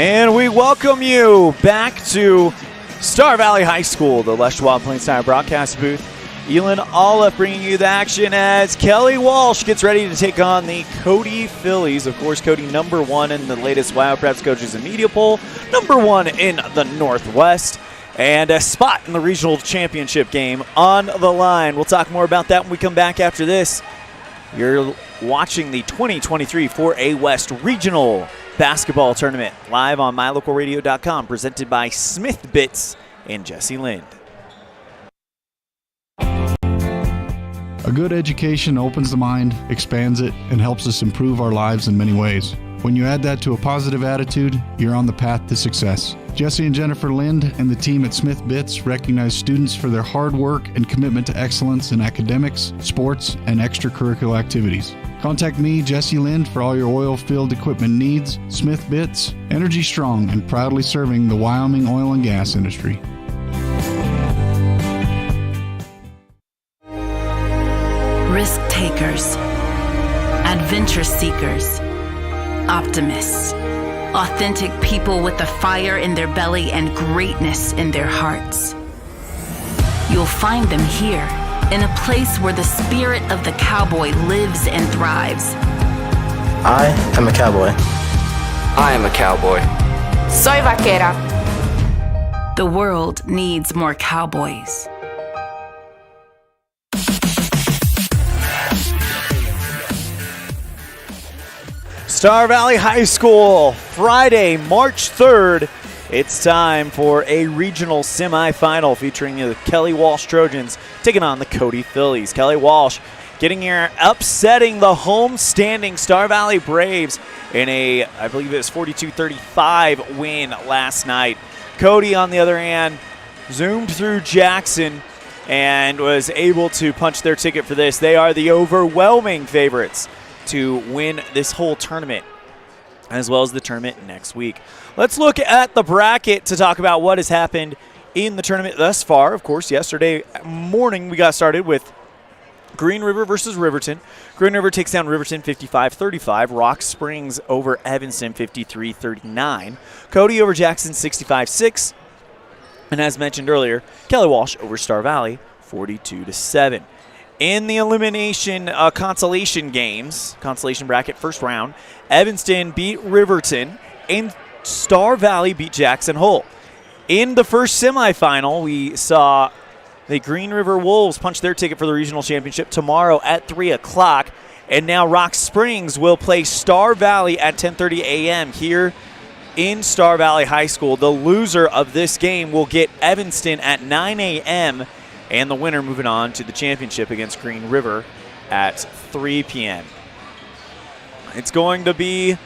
And we welcome you back to Star Valley High School, the Lush Wild Plains Tire broadcast booth. Elan, Olliff bringing you the action as Kelly Walsh gets ready to take on the Cody Phillies. Of course, Cody #1 in the latest Wild Preps Coaches and Media poll, #1 in the Northwest, and a spot in the regional championship game on the line. We'll talk more about that when we come back after this. You're watching the 2023 4A West Regional Basketball Tournament live on mylocalradio.com, presented by Smith Bits and Jesse Lind. A good education opens the mind, expands it, and helps us improve our lives in many ways. When you add that to a positive attitude, you're on the path to success. Jesse and Jennifer Lind and the team at Smith Bits recognize students for their hard work and commitment to excellence in academics, sports, and extracurricular activities. Contact me, Jesse Lind, for all your oil field equipment needs. Smith Bits, energy strong and proudly serving the Wyoming oil and gas industry. Risk takers, adventure seekers, optimists, authentic people with the fire in their belly and greatness in their hearts. You'll find them here, in a place where the spirit of the cowboy lives and thrives. I am a cowboy. I am a cowboy. Soy vaquera. The world needs more cowboys. Star Valley High School, Friday, March 3rd. It's time for a regional semifinal featuring the Kelly Walsh Trojans taking on the Cody Phillies. Kelly Walsh getting here, upsetting the home-standing Star Valley Braves in a, I believe it was 42-35 win last night. Cody, on the other hand, zoomed through Jackson and was able to punch their ticket for this. They are the overwhelming favorites to win this whole tournament, as well as the tournament next week. Let's look at the bracket to talk about what has happened in the tournament thus far. Of course, yesterday morning we got started with Green River versus Riverton. Green River takes down Riverton 55-35. Rock Springs over Evanston 53-39. Cody over Jackson 65-6. And as mentioned earlier, Kelly Walsh over Star Valley 42-7. In the elimination consolation games, consolation bracket first round, Evanston beat Riverton and Star Valley beat Jackson Hole. In the first semifinal, we saw the Green River Wolves punch their ticket for the regional championship tomorrow at 3 o'clock. And now Rock Springs will play Star Valley at 10:30 a.m. here in Star Valley High School. The loser of this game will get Evanston at 9 a.m., and the winner moving on to the championship against Green River at 3 p.m. It's going to be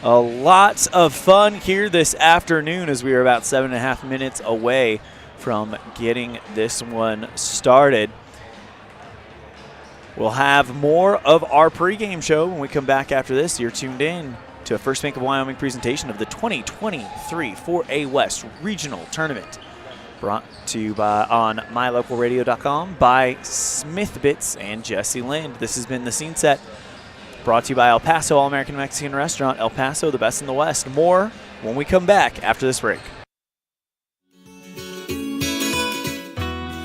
a lot of fun here this afternoon as we are about 7.5 minutes away from getting this one started. We'll have more of our pregame show when we come back after this. You're tuned in to a First Bank of Wyoming presentation of the 2023 4A West Regional Tournament. Brought to you on mylocalradio.com by Smith Bits and Jesse Lind. This has been The Scene Set, brought to you by El Paso All-American Mexican Restaurant. El Paso, the best in the West. More when we come back after this break.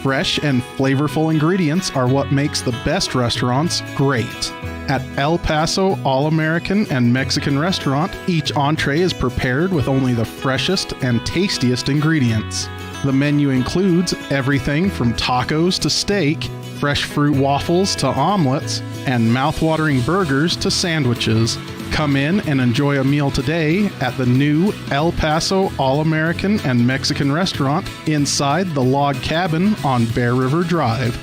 Fresh and flavorful ingredients are what makes the best restaurants great. At El Paso All-American and Mexican Restaurant, each entree is prepared with only the freshest and tastiest ingredients. The menu includes everything from tacos to steak, fresh fruit waffles to omelets, and mouth-watering burgers to sandwiches. Come in and enjoy a meal today at the new El Paso All-American and Mexican Restaurant inside the log cabin on Bear River Drive.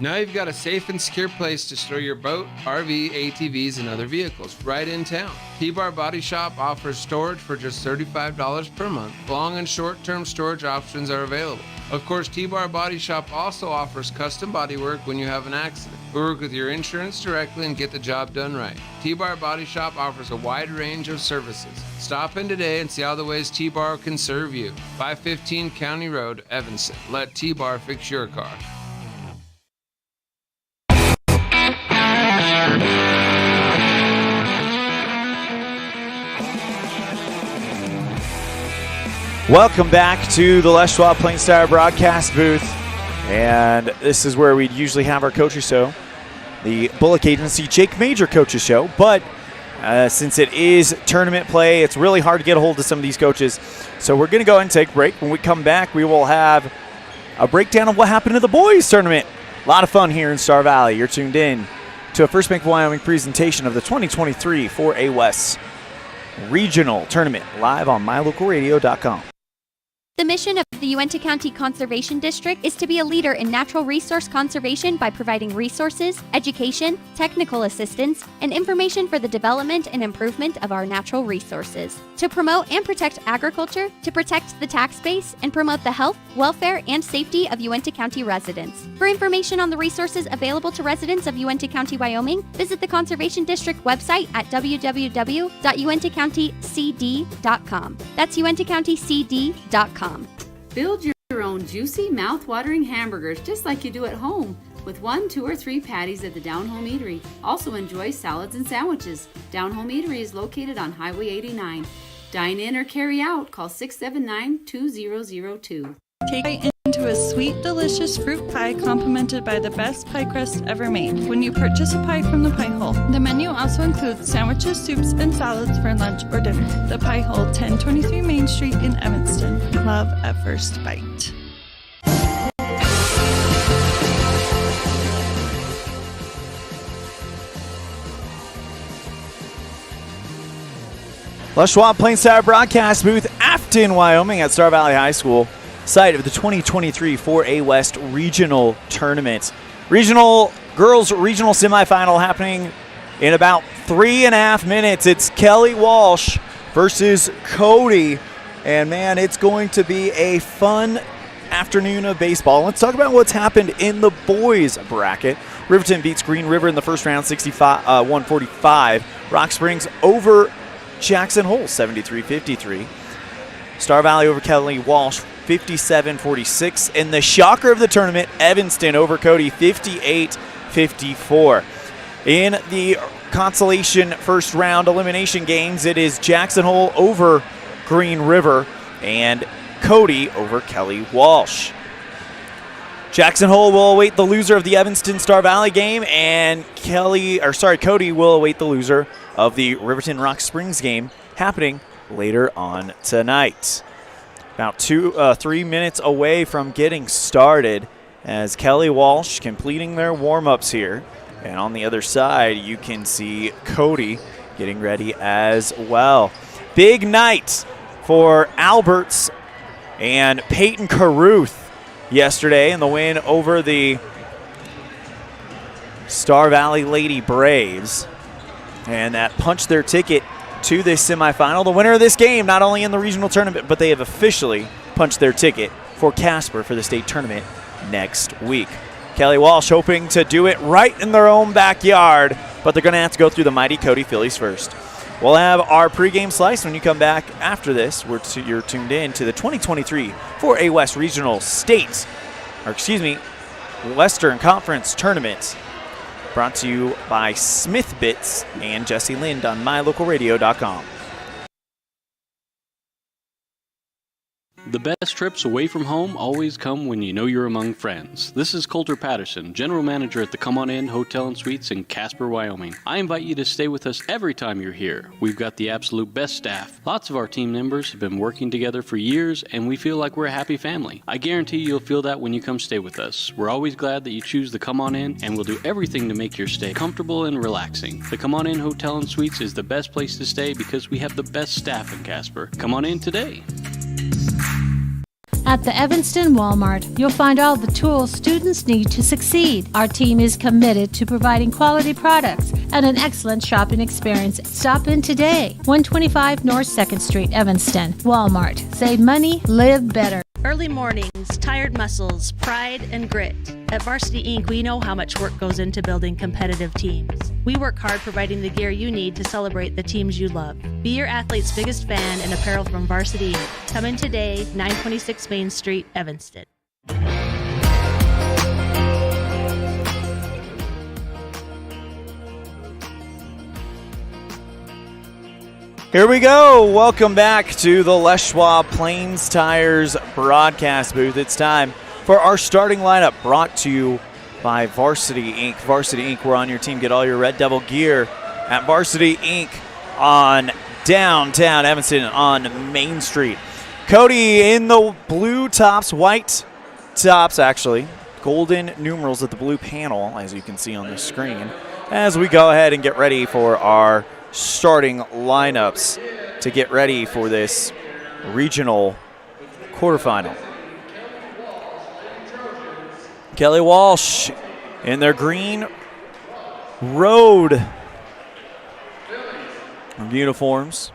Now you've got a safe and secure place to store your boat, RV, ATVs, and other vehicles right in town. T-Bar Body Shop offers storage for just $35 per month. Long and short-term storage options are available. Of course, T-Bar Body Shop also offers custom bodywork when you have an accident. We work with your insurance directly and get the job done right. T-Bar Body Shop offers a wide range of services. Stop in today and see how the ways T-Bar can serve you. 515 County Road, Evanston. Let T-Bar fix your car. Welcome back to the Les Schwab Plain Star broadcast booth. And this is where we'd usually have our coaches show, the Bullock Agency Jake Major coaches show. But since it is tournament play, it's really hard to get a hold of some of these coaches. So we're going to go ahead and take a break. When we come back, we will have a breakdown of what happened to the boys tournament. A lot of fun here in Star Valley. You're tuned in to a First Bank of Wyoming presentation of the 2023 4A West Regional Tournament live on mylocalradio.com. The mission of the Uinta County Conservation District is to be a leader in natural resource conservation by providing resources, education, technical assistance, and information for the development and improvement of our natural resources. To promote and protect agriculture, to protect the tax base, and promote the health, welfare, and safety of Uinta County residents. For information on the resources available to residents of Uinta County, Wyoming, visit the Conservation District website at www.uintacountcd.com. That's uintacountcd.com. Build your own juicy, mouth-watering hamburgers just like you do at home with 1, 2, or 3 patties at the Down Home Eatery. Also enjoy salads and sandwiches. Down Home Eatery is located on Highway 89. Dine in or carry out. Call 679-2002. Take a bite into a sweet, delicious fruit pie complimented by the best pie crust ever made when you purchase a pie from the Pie Hole. The menu also includes sandwiches, soups, and salads for lunch or dinner. The Pie Hole, 1023 Main Street in Evanston. Love at first bite. Les Schwab Plain Star broadcast booth, Afton, Wyoming at Star Valley High School, site of the 2023 4A West Regional Tournament. Girls Regional Semifinal happening in about 3.5 minutes. It's Kelly Walsh versus Cody. And man, it's going to be a fun afternoon of baseball. Let's talk about what's happened in the boys bracket. Riverton beats Green River in the first round, 145. Rock Springs over Jackson Hole, 73-53. Star Valley over Kelly Walsh, 57-46. And the shocker of the tournament, Evanston over Cody, 58-54. In the consolation first round elimination games, it is Jackson Hole over Green River and Cody over Kelly Walsh. Jackson Hole will await the loser of the Evanston Star Valley game, and Cody will await the loser of the Riverton Rock Springs game happening later on tonight. About 3 minutes away from getting started as Kelly Walsh completing their warm-ups here. And on the other side, you can see Cody getting ready as well. Big night for Alberts and Peyton Caruth yesterday in the win over the Star Valley Lady Braves. And that punched their ticket to this semifinal. The winner of this game, not only in the regional tournament, but they have officially punched their ticket for Casper for the state tournament next week. Kelly Walsh hoping to do it right in their own backyard, but they're going to have to go through the mighty Cody Phillies first. We'll have our pregame slice when you come back after this. You're tuned in to the 2023 4A West Regional Western Conference Tournament, brought to you by Smith Bits and Jesse Lind on mylocalradio.com. The best trips away from home always come when you know you're among friends. This is Coulter Patterson, General Manager at the Come On In Hotel and Suites in Casper, Wyoming. I invite you to stay with us every time you're here. We've got the absolute best staff. Lots of our team members have been working together for years, and we feel like we're a happy family. I guarantee you'll feel that when you come stay with us. We're always glad that you choose the Come On In, and we'll do everything to make your stay comfortable and relaxing. The Come On In Hotel and Suites is the best place to stay because we have the best staff in Casper. Come on in today. At the Evanston Walmart, you'll find all the tools students need to succeed. Our team is committed to providing quality products and an excellent shopping experience. Stop in today. 125 North 2nd Street, Evanston. Walmart. Save money, live better. Early mornings, tired muscles, pride, and grit. At Varsity Inc., we know how much work goes into building competitive teams. We work hard providing the gear you need to celebrate the teams you love. Be your athlete's biggest fan in apparel from Varsity Inc. Come in today, 926 Main Street, Evanston. Here we go. Welcome back to the Les Schwab Plains Tires broadcast booth. It's time for our starting lineup, brought to you by Varsity Inc. Varsity Inc., we're on your team. Get all your Red Devil gear at Varsity Inc. on downtown Evanston on Main Street. Cody in the blue tops, white tops actually, golden numerals at the blue panel, as you can see on the screen, as we go ahead and get ready for our starting lineups to get ready for this regional quarterfinal. Kelly Walsh in their green road uniforms.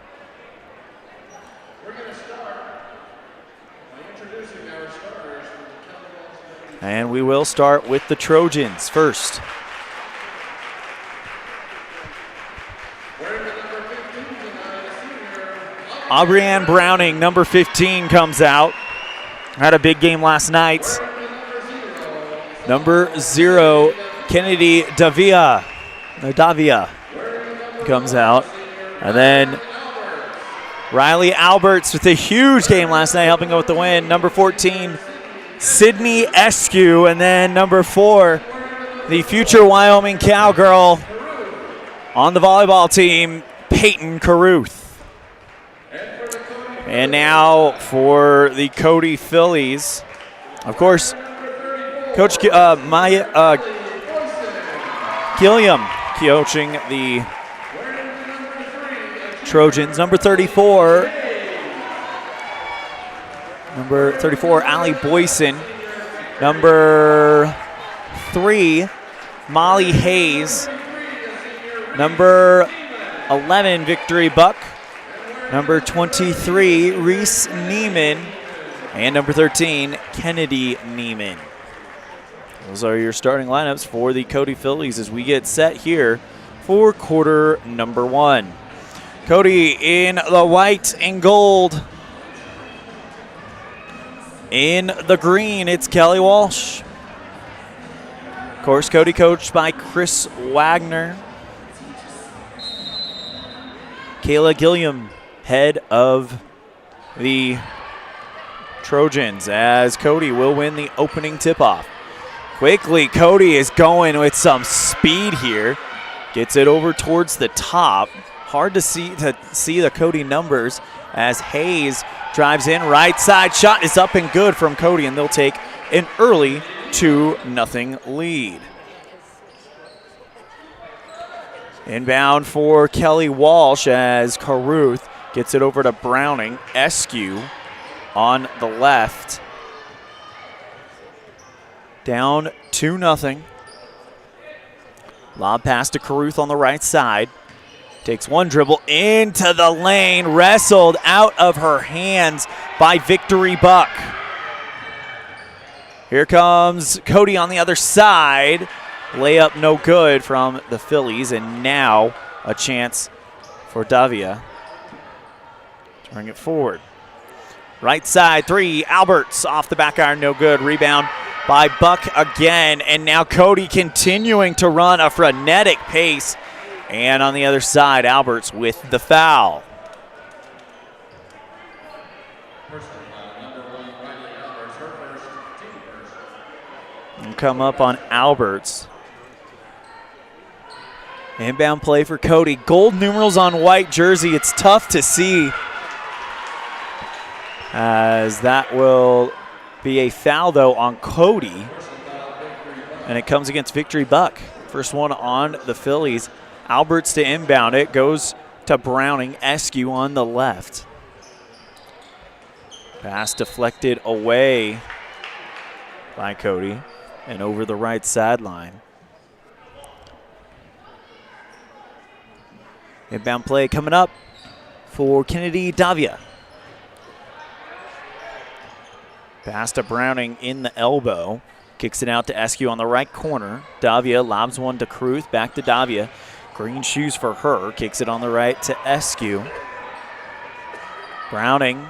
And we will start with the Trojans first. Aubrianne Browning, number 15, comes out. Had a big game last night. Number 0, Kennedy Davia comes out. And then Riley Alberts with a huge game last night, helping out with the win. Number 14, Sydney Eskew. And then number 4, the future Wyoming Cowgirl on the volleyball team, Peyton Caruth. And now for the Cody Phillies, of course, Coach Maya Gilliam coaching the Trojans. Number 34, Allie Boyson. Number 3, Molly Hayes. Number 11, Victory Buck. Number 23, Reese Neiman. And number 13, Kennedy Neiman. Those are your starting lineups for the Cody Phillies as we get set here for quarter number 1. Cody in the white and gold. In the green, it's Kelly Walsh. Of course, Cody coached by Chris Wagner. Kayla Gilliam, head of the Trojans, as Cody will win the opening tip-off. Quickly, Cody is going with some speed here. Gets it over towards the top. Hard to see the Cody numbers as Hayes drives in. Right side shot is up and good from Cody, and they'll take an early 2-0 lead. Inbound for Kelly Walsh as Caruth gets it over to Browning. Eskew on the left. Down 2-0. Lob pass to Caruth on the right side. Takes one dribble into the lane. Wrestled out of her hands by Victory Buck. Here comes Cody on the other side. Layup no good from the Phillies, and now a chance for Davia to bring it forward. Right side 3, Alberts off the back iron, no good. Rebound by Buck again, and now Cody continuing to run a frenetic pace. And on the other side, Alberts with the foul. And come up on Alberts. Inbound play for Cody. Gold numerals on white jersey. It's tough to see, as that will be a foul, though, on Cody. And it comes against Victory Buck. First one on the Phillies. Alberts to inbound it. Goes to Browning. Eskew on the left. Pass deflected away by Cody and over the right sideline. Inbound play coming up for Kennedy Davia. Pass to Browning in the elbow. Kicks it out to Eskew on the right corner. Davia lobs one to Caruth. Back to Davia. Green shoes for her. Kicks it on the right to Eskew. Browning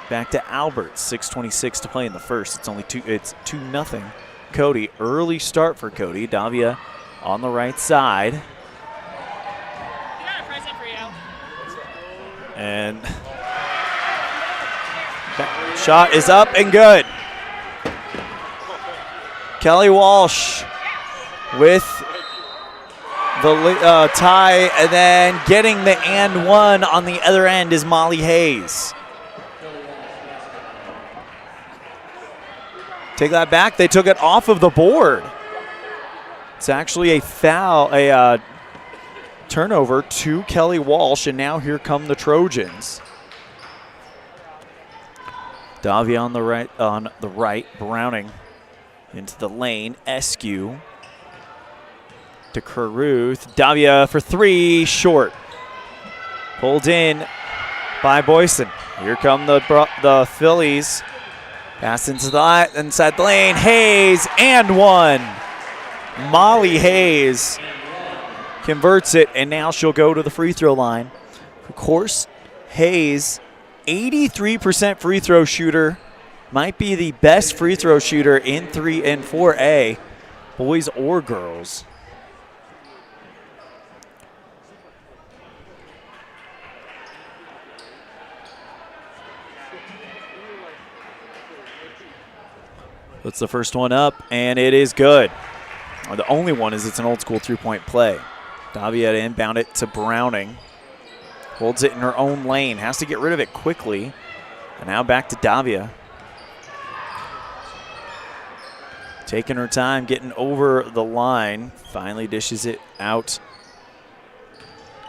back to Albert. 6:26 to play in the first. It's 2-0. Cody. Early start for Cody. Davia on the right side. And that shot is up and good. Kelly Walsh with the tie, and then getting the and one on the other end is Molly Hayes. Take that back. They took it off of the board. It's actually a foul, a turnover to Kelly Walsh, and now here come the Trojans. Davia on the right, Browning into the lane, Eskew to Caruth. Davia for three, short. Pulled in by Boyson. Here come the Phillies. Pass into the inside the lane. Hayes and one. Molly Hayes converts it, and now she'll go to the free throw line. Of course, Hayes, 83% free throw shooter, might be the best free throw shooter in 3 and 4A, boys or girls. Puts the first one up, and it is good. Or the only one is it's an old school three-point play. Davia to inbound it to Browning. Holds it in her own lane. Has to get rid of it quickly. And now back to Davia. Taking her time, getting over the line. Finally dishes it out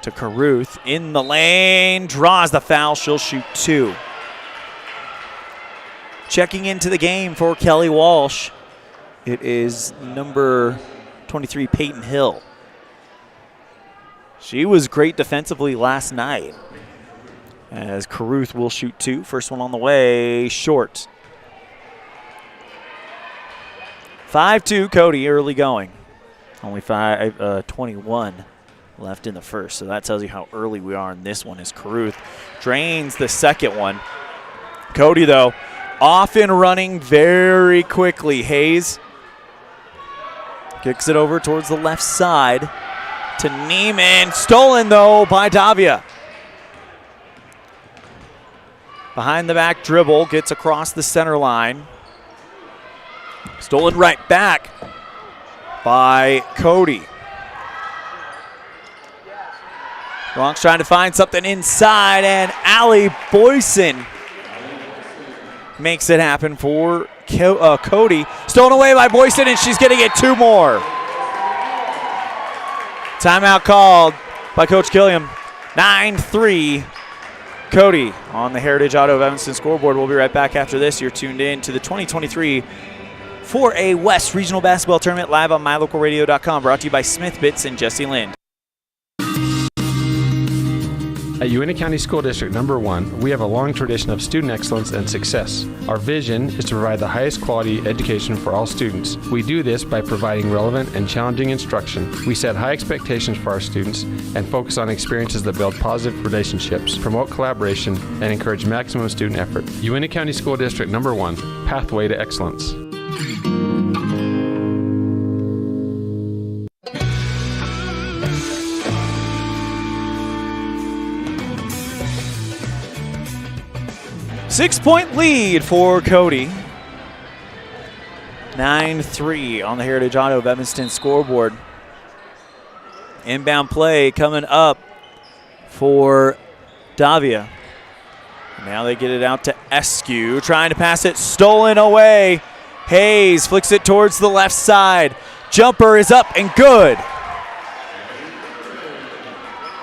to Caruth. In the lane. Draws the foul. She'll shoot two. Checking into the game for Kelly Walsh, it is number 23, Peyton Hill. She was great defensively last night, as Caruth will shoot two. First one on the way, short. 5-2 Cody, early going. Only 21 left in the first, so that tells you how early we are in this one as Caruth drains the second one. Cody, though, off and running very quickly. Hayes kicks it over towards the left side to Neiman. Stolen, though, by Davia. Behind the back dribble, gets across the center line. Stolen right back by Cody. Bronx trying to find something inside, and Allie Boyson makes it happen for Cody. Stolen away by Boyson, and she's going to get two more. Timeout called by Coach Gilliam. 9-3 Cody on the Heritage Auto of Evanston scoreboard. We'll be right back after this. You're tuned in to the 2023 4A West Regional Basketball Tournament live on mylocalradio.com, brought to you by Smith Bits and Jesse Lind. At Uintah County School District Number 1, we have a long tradition of student excellence and success. Our vision is to provide the highest quality education for all students. We do this by providing relevant and challenging instruction. We set high expectations for our students and focus on experiences that build positive relationships, promote collaboration, and encourage maximum student effort. Uintah County School District Number 1, Pathway to Excellence. Six-point lead for Cody. 9-3 on the Heritage Auto of Evanston scoreboard. Inbound play coming up for Davia. Now they get it out to Eskew, trying to pass it, stolen away. Hayes flicks it towards the left side. Jumper is up and good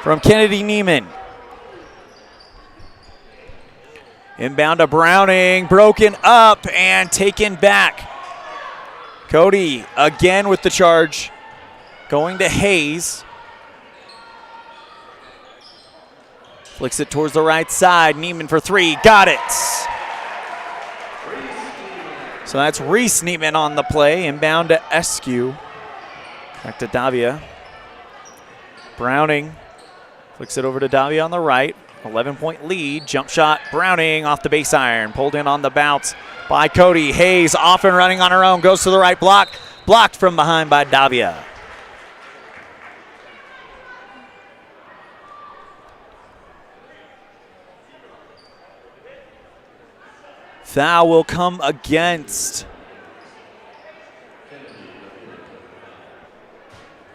from Kennedy Neiman. Inbound to Browning, broken up and taken back. Cody again with the charge, going to Hayes. Flicks it towards the right side, Neiman for three, got it. So that's Reese Neiman on the play, inbound to Eskew. Back to Davia. Browning flicks it over to Davia on the right. 11-point lead, jump shot, Browning off the base iron, pulled in on the bounce by Cody. Hayes off and running on her own, goes to the right block, blocked from behind by Davia. Foul will come against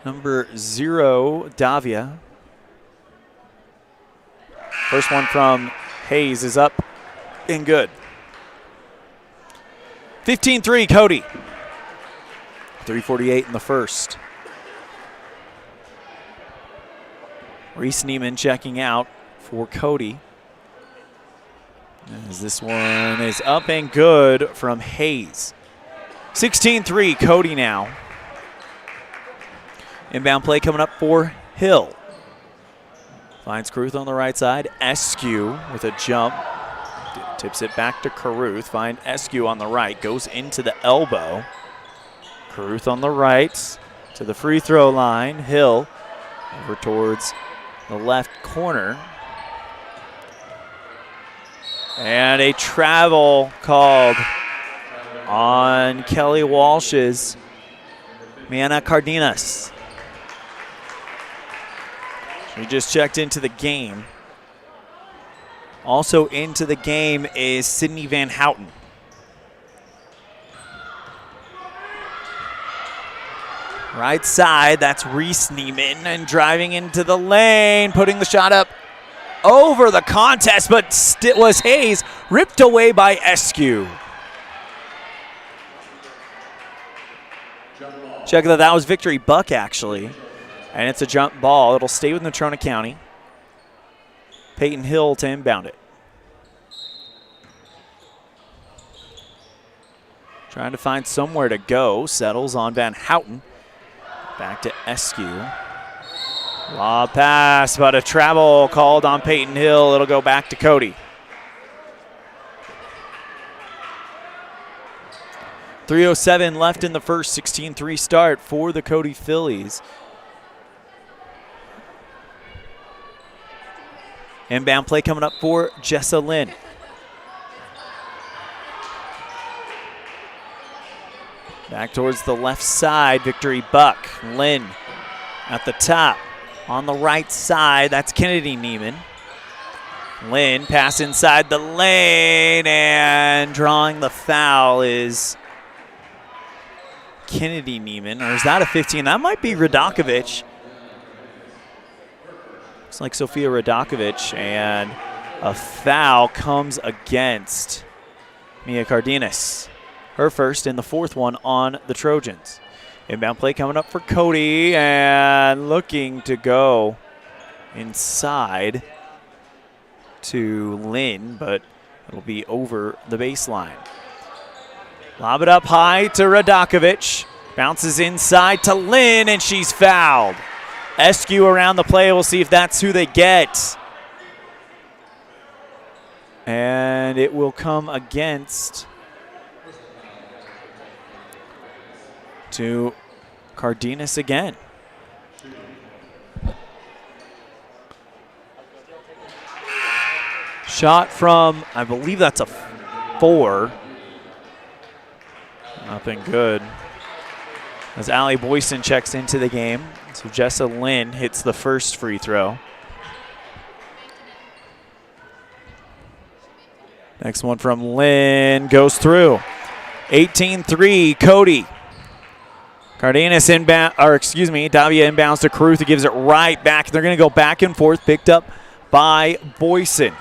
number 0, Davia. First one from Hayes is up and good. 15-3, Cody. 3:48 in the first. Reese Neiman checking out for Cody. As this one is up and good from Hayes. 16-3, Cody now. Inbound play coming up for Hill. Finds Caruth on the right side. Eskew with a jump. Tips it back to Caruth. Find Eskew on the right. Goes into the elbow. Caruth on the right to the free throw line. Hill over towards the left corner. And a travel called on Kelly Walsh's Miana Cardenas. We just checked into the game. Also into the game is Sydney Van Houten. Right side, that's Reese Neiman, and driving into the lane, putting the shot up over the contest, but it was Hayes, ripped away by Eskew. Check that was Victory Buck, actually. And it's a jump ball. It'll stay with Natrona County. Peyton Hill to inbound it. Trying to find somewhere to go. Settles on Van Houten. Back to Eskew. Lob pass, but a travel called on Peyton Hill. It'll go back to Cody. 3:07 left in the first, 16-3 start for the Cody Phillies. Inbound play coming up for Jessa Lynn. Back towards the left side, Victory Buck. Lynn at the top. On the right side, that's Kennedy Neiman. Lynn pass inside the lane, and drawing the foul is Kennedy Neiman. Or is that a 15? That might be Radakovich. Looks like Sophia Radakovich, and a foul comes against Mia Cardenas. Her first and the fourth one on the Trojans. Inbound play coming up for Cody, and looking to go inside to Lynn, but it'll be over the baseline. Lob it up high to Radakovich. Bounces inside to Lynn, and she's fouled. Eskew around the play. We'll see if that's who they get. And it will come against to Cardenas again. Shot from, I believe that's a 4. Up and good. As Allie Boyson checks into the game. So Jessa Lynn hits the first free throw. Next one from Lynn goes through. 18-3, Cody. Cardenas inbound, or excuse me, Davia inbounds to Caruth, who gives it right back. They're going to go back and forth, picked up by Boyson.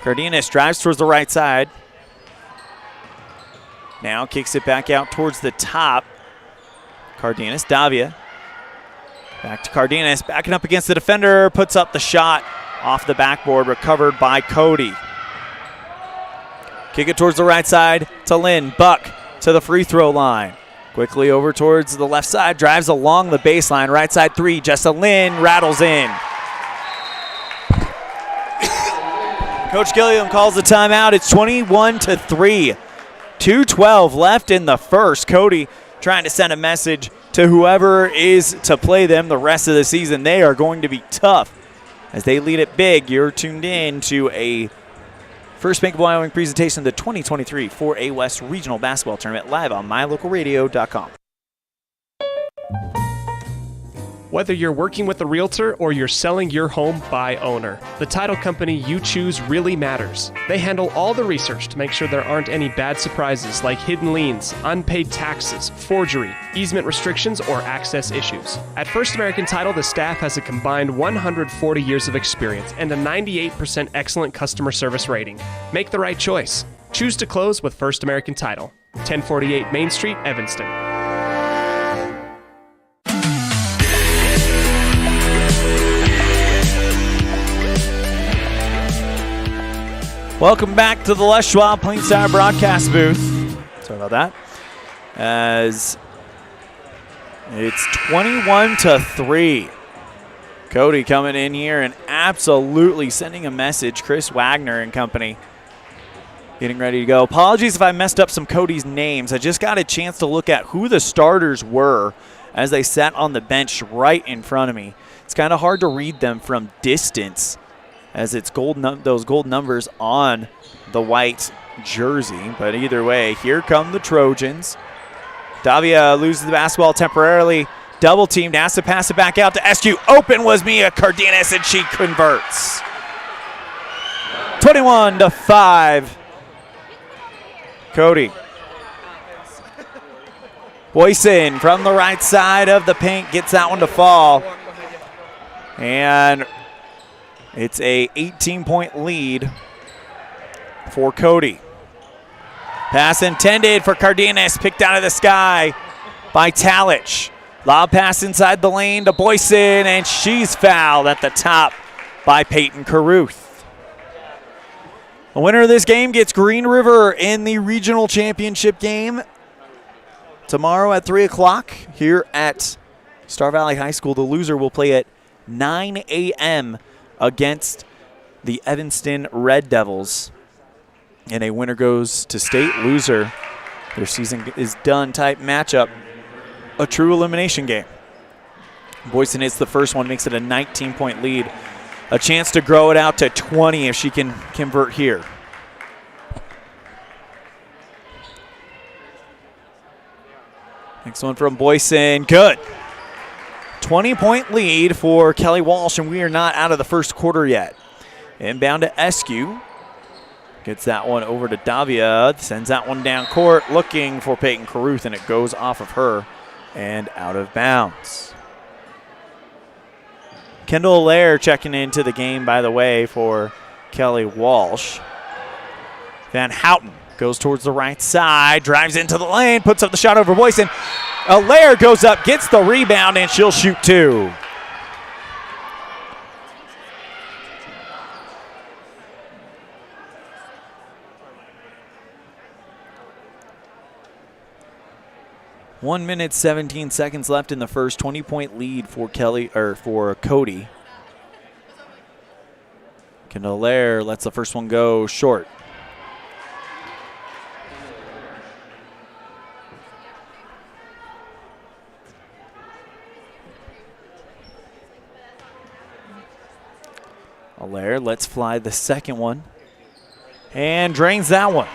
Cardenas drives towards the right side. Now kicks it back out towards the top. Cardenas, Davia. Back to Cardenas, backing up against the defender, puts up the shot off the backboard, recovered by Cody. Kick it towards the right side to Lynn. Buck to the free throw line. Quickly over towards the left side, drives along the baseline. Right side 3, Jessa Lynn rattles in. Coach Gilliam calls the timeout. It's 21-3. 2:12 left in the first. Cody trying to send a message to whoever is to play them the rest of the season. They are going to be tough as they lead it big. You're tuned in to a First Bank of Wyoming presentation of the 2023 4A West Regional Basketball Tournament live on mylocalradio.com. Whether you're working with a realtor or you're selling your home by owner, the title company you choose really matters. They handle all the research to make sure there aren't any bad surprises like hidden liens, unpaid taxes, forgery, easement restrictions, or access issues. At First American Title, the staff has a combined 140 years of experience and a 98% excellent customer service rating. Make the right choice. Choose to close with First American Title. 1048 Main Street, Evanston. Welcome back to the Les Schwab Plain Star broadcast booth. Sorry about that. As it's 21-3. Cody coming in here and absolutely sending a message. Chris Wagner and company getting ready to go. Apologies if I messed up some Cody's names. I just got a chance to look at who the starters were as they sat on the bench right in front of me. It's kind of hard to read them from distance, as it's those gold numbers on the white jersey. But either way, here come the Trojans. Davia loses the basketball temporarily. Double teamed, has to pass it back out to SQ. Open was Mia Cardenas, and she converts. 21-5. Cody. Boyson from the right side of the paint gets that one to fall. And it's a 18-point lead for Cody. Pass intended for Cardenas, picked out of the sky by Talich. Lob pass inside the lane to Boyson, and she's fouled at the top by Peyton Caruth. The winner of this game gets Green River in the regional championship game tomorrow at 3 o'clock here at Star Valley High School. The loser will play at 9 a.m. against the Evanston Red Devils. And a winner goes to state, loser, their season is done type matchup. A true elimination game. Boyson hits the first one, makes it a 19-point lead. A chance to grow it out to 20 if she can convert here. Next one from Boyson, good. 20-point lead for Kelly Walsh, and we are not out of the first quarter yet. Inbound to Eskew. Gets that one over to Davia, sends that one down court, looking for Peyton Caruth, and it goes off of her and out of bounds. Kendall Lair checking into the game, by the way, for Kelly Walsh. Van Houten goes towards the right side, drives into the lane, puts up the shot over Boyson. Lair goes up, gets the rebound, and she'll shoot two. One minute, 17 seconds left in the first. 20-point lead for Cody. Kendall Lair lets the first one go short. Allaire lets fly the second one and drains that one.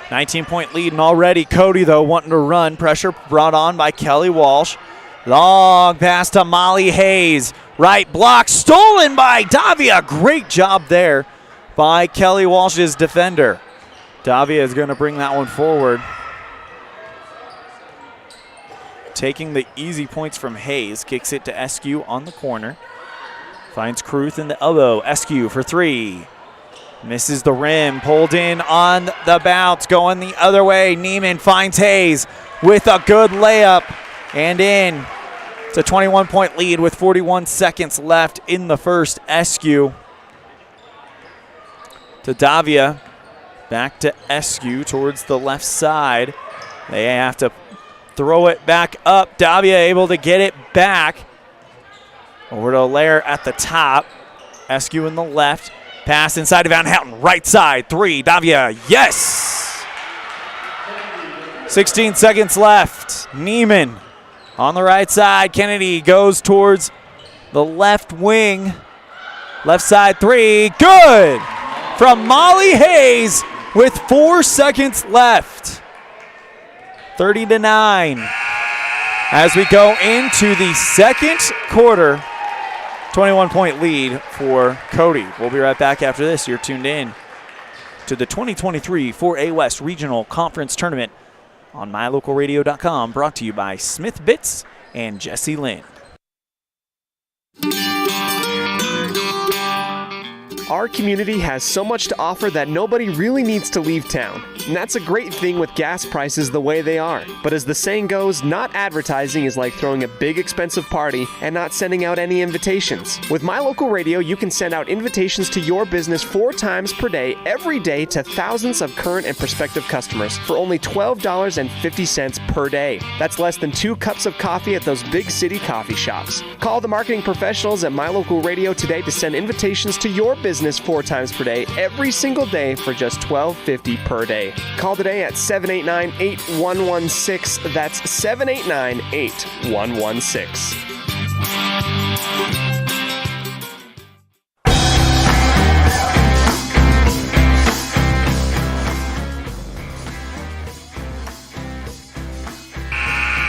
19-point lead, and already Cody, though, wanting to run. Pressure brought on by Kelly Walsh. Long pass to Molly Hayes. Right block stolen by Davia. Great job there by Kelly Walsh's defender. Davia is going to bring that one forward. Taking the easy points from Hayes. Kicks it to Eskew on the corner. Finds Caruth in the elbow. Eskew for three. Misses the rim, pulled in on the bounce, going the other way. Neiman finds Hayes with a good layup and in. It's a 21-point lead with 41 seconds left in the first. Eskew to Davia, back to Eskew towards the left side. They have to throw it back up. Davia able to get it back. Over to Allaire at the top. Eskew in the left. Pass inside to Van Houten, right side, three, Davia, yes! 16 seconds left. Neiman on the right side. Kennedy goes towards the left wing. Left side three, good! From Molly Hayes with 4 seconds left. 30-9. as we go into the second quarter. 21-point lead for Cody. We'll be right back after this. You're tuned in to the 2023 4A West Regional Conference Tournament on mylocalradio.com, brought to you by Smith Bits and Jesse Lynn. Our community has so much to offer that nobody really needs to leave town. And that's a great thing with gas prices the way they are. But as the saying goes, not advertising is like throwing a big expensive party and not sending out any invitations. With My Local Radio, you can send out invitations to your business 4 times per day, every day, to thousands of current and prospective customers for only $12.50 per day. That's less than 2 cups of coffee at those big city coffee shops. Call the marketing professionals at My Local Radio today to send invitations to your business 4 times per day, every single day for just $12.50 per day. Call today at 789-8116. That's 789-8116.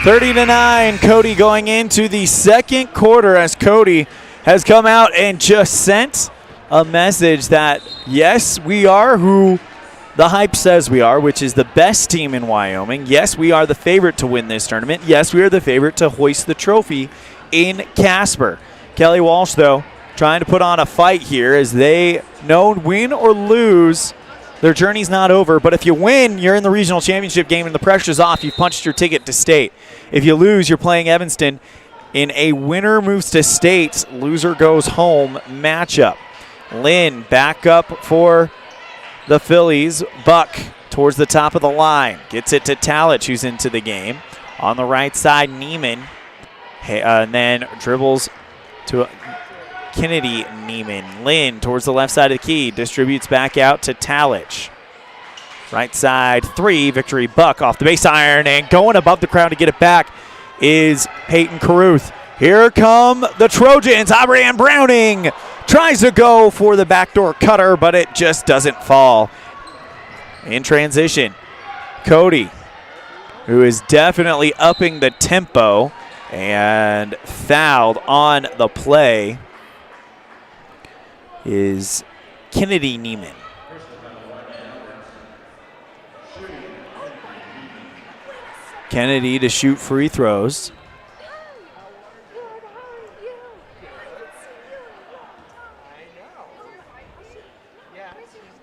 (30-9), Cody going into the second quarter as Cody has come out and just sent a message that, yes, we are who the hype says we are, which is the best team in Wyoming. Yes, we are the favorite to win this tournament. Yes, we are the favorite to hoist the trophy in Casper. Kelly Walsh, though, trying to put on a fight here as they know, win or lose, their journey's not over. But if you win, you're in the regional championship game and the pressure's off. You've punched your ticket to state. If you lose, you're playing Evanston in a winner moves to state, loser goes home matchup. Lynn back up for the Phillies. Buck towards the top of the line. Gets it to Talich, who's into the game. On the right side, Neiman. And then dribbles to Kennedy Neiman. Lynn towards the left side of the key. Distributes back out to Talich. Right side, 3. Victory Buck off the base iron. And going above the crowd to get it back is Peyton Caruth. Here come the Trojans. Abraham Browning tries to go for the backdoor cutter, but it just doesn't fall. In transition, Cody, who is definitely upping the tempo and fouled on the play, is Kennedy Neiman. Kennedy to shoot free throws.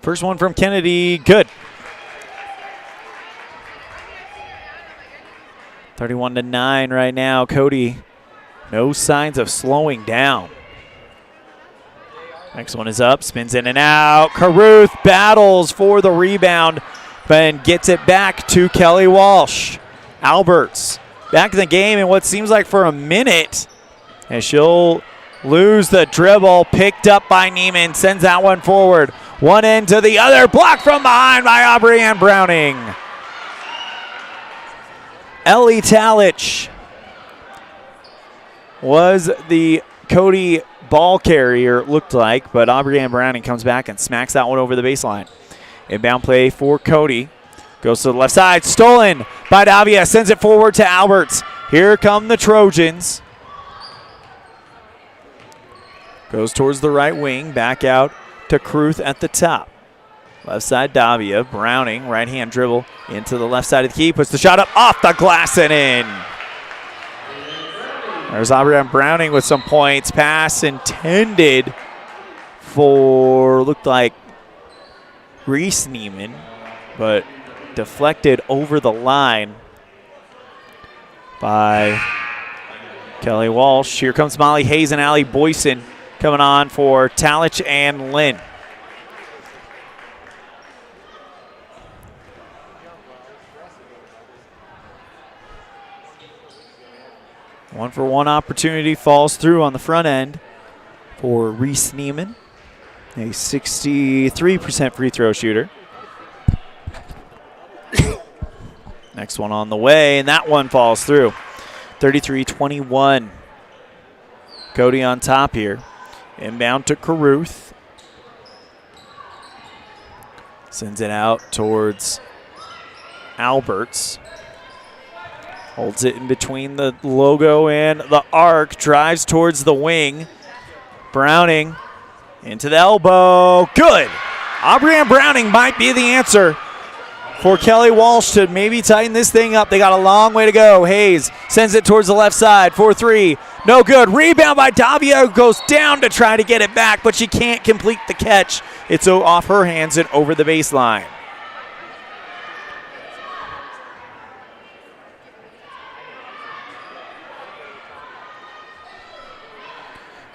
First one from Kennedy, good. 31-9 right now. Cody, no signs of slowing down. Next one is up, spins in and out. Caruth battles for the rebound, and gets it back to Kelly Walsh. Alberts back in the game in what seems like for a minute, and she'll lose the dribble. Picked up by Neiman, sends that one forward. One end to the other, blocked from behind by Aubrey Ann Browning. Ellie Talich was the Cody ball carrier, looked like, but Aubrey Ann Browning comes back and smacks that one over the baseline. Inbound play for Cody. Goes to the left side, stolen by Davia, sends it forward to Alberts. Here come the Trojans. Goes towards the right wing, back out to Caruth at the top. Left side, Davia. Browning, right-hand dribble into the left side of the key. Puts the shot up off the glass and in. There's Aubrey Browning with some points. Pass intended for, looked like Reese Neiman, but deflected over the line by Kelly Walsh. Here comes Molly Hayes and Allie Boyson coming on for Talich and Lynn. One-for-one opportunity falls through on the front end for Reese Neiman, a 63% free throw shooter. Next one on the way, and that one falls through. 33-21. Cody on top here. Inbound to Caruth. Sends it out towards Alberts. Holds it in between the logo and the arc. Drives towards the wing. Browning into the elbow. Good. Aubrianne Browning might be the answer for Kelly Walsh to maybe tighten this thing up. They got a long way to go. Hayes sends it towards the left side for 3. No good. Rebound by Davia, who goes down to try to get it back, but she can't complete the catch. It's off her hands and over the baseline.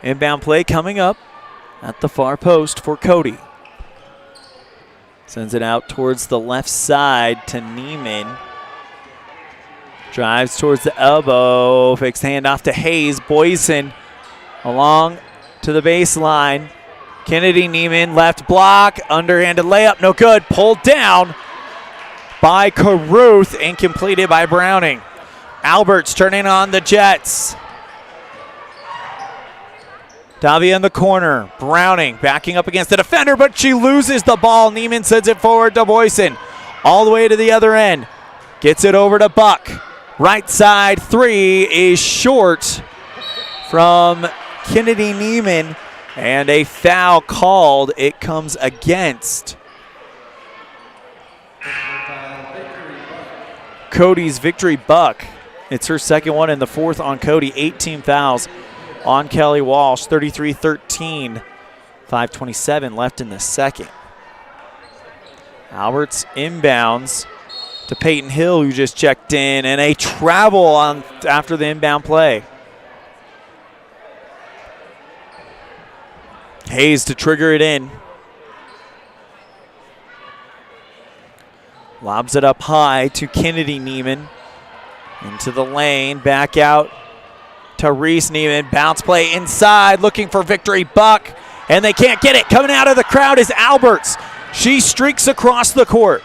Inbound play coming up at the far post for Cody. Sends it out towards the left side to Neiman. Drives towards the elbow. Fixed handoff to Hayes. Boyson along to the baseline. Kennedy Neiman, left block. Underhanded layup, no good. Pulled down by Caruth and completed by Browning. Alberts turning on the Jets. Davia in the corner. Browning backing up against the defender, but she loses the ball. Neiman sends it forward to Boyson. All the way to the other end. Gets it over to Buck. Right side 3 is short from Kennedy Neiman. And a foul called. It comes against Cody's Victory Buck. It's her second one and the fourth on Cody. 18 fouls on Kelly Walsh, 33-13, 5:27 left in the second. Alberts inbounds to Peyton Hill, who just checked in, and a travel on after the inbound play. Hayes to trigger it in. Lobs it up high to Kennedy Neiman. Into the lane, back out to Reese Neiman. Bounce play inside, looking for Victory Buck, and they can't get it. Coming out of the crowd is Alberts. She streaks across the court.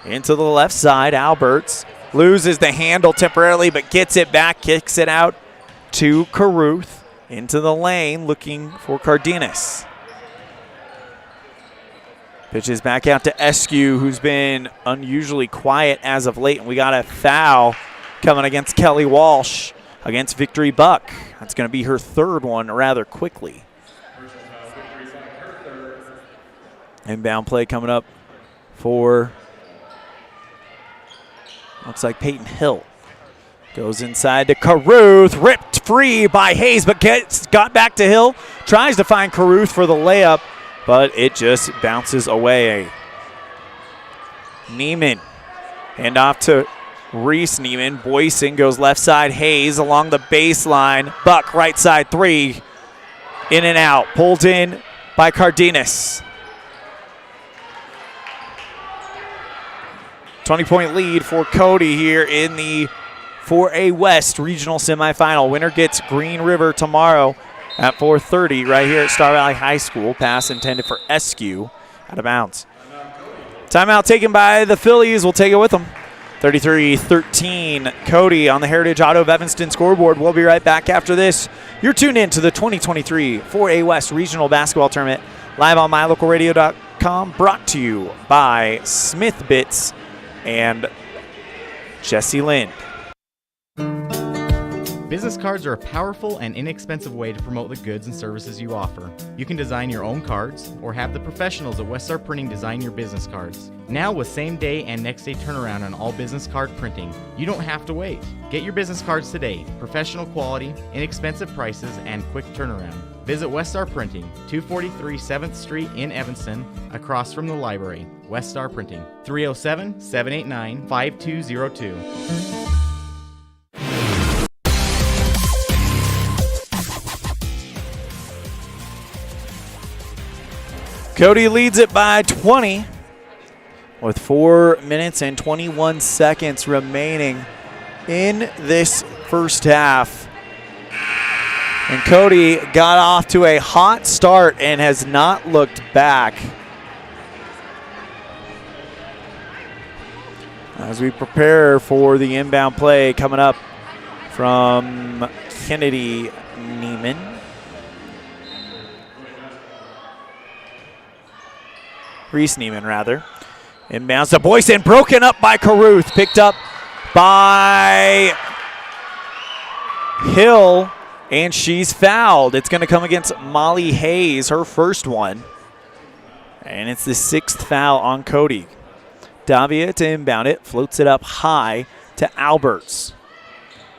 Into the left side, Alberts loses the handle temporarily, but gets it back, kicks it out to Caruth. Into the lane, looking for Cardenas. Pitches back out to Eskew, who's been unusually quiet as of late, and we got a foul coming against Kelly Walsh against Victory Buck. That's going to be her third one rather quickly. Inbound play coming up for, looks like Peyton Hill. Goes inside to Caruth, ripped free by Hayes, but got back to Hill. Tries to find Caruth for the layup, but it just bounces away. Neiman, hand off to Reese Neiman. Boyson goes left side. Hayes along the baseline. Buck right side 3. In and out. Pulled in by Cardenas. 20-point lead for Cody here in the 4A West Regional Semifinal. Winner gets Green River tomorrow at 4:30 right here at Star Valley High School. Pass intended for Eskew, out of bounds. Timeout taken by the Phillies. We'll take it with them. 33-13, Cody on the Heritage Auto of Evanston scoreboard. We'll be right back after this. You're tuned in to the 2023 4A West Regional Basketball Tournament live on mylocalradio.com, brought to you by Smith Bits and Jesse Lind. Business cards are a powerful and inexpensive way to promote the goods and services you offer. You can design your own cards or have the professionals at Westar Printing design your business cards. Now with same day and next day turnaround on all business card printing, you don't have to wait. Get your business cards today. Professional quality, inexpensive prices, and quick turnaround. Visit Westar Printing, 243 7th Street in Evanston, across from the library. Westar Printing, 307-789-5202. Cody leads it by 20 with 4 minutes and 21 seconds remaining in this first half. And Cody got off to a hot start and has not looked back. As we prepare for the inbound play coming up from Kennedy Neiman. Reese Neiman, rather. Inbounds to Boyson, broken up by Caruth. Picked up by Hill, and she's fouled. It's going to come against Molly Hayes, her first one. And it's the 6th foul on Cody. Davia to inbound it, floats it up high to Alberts.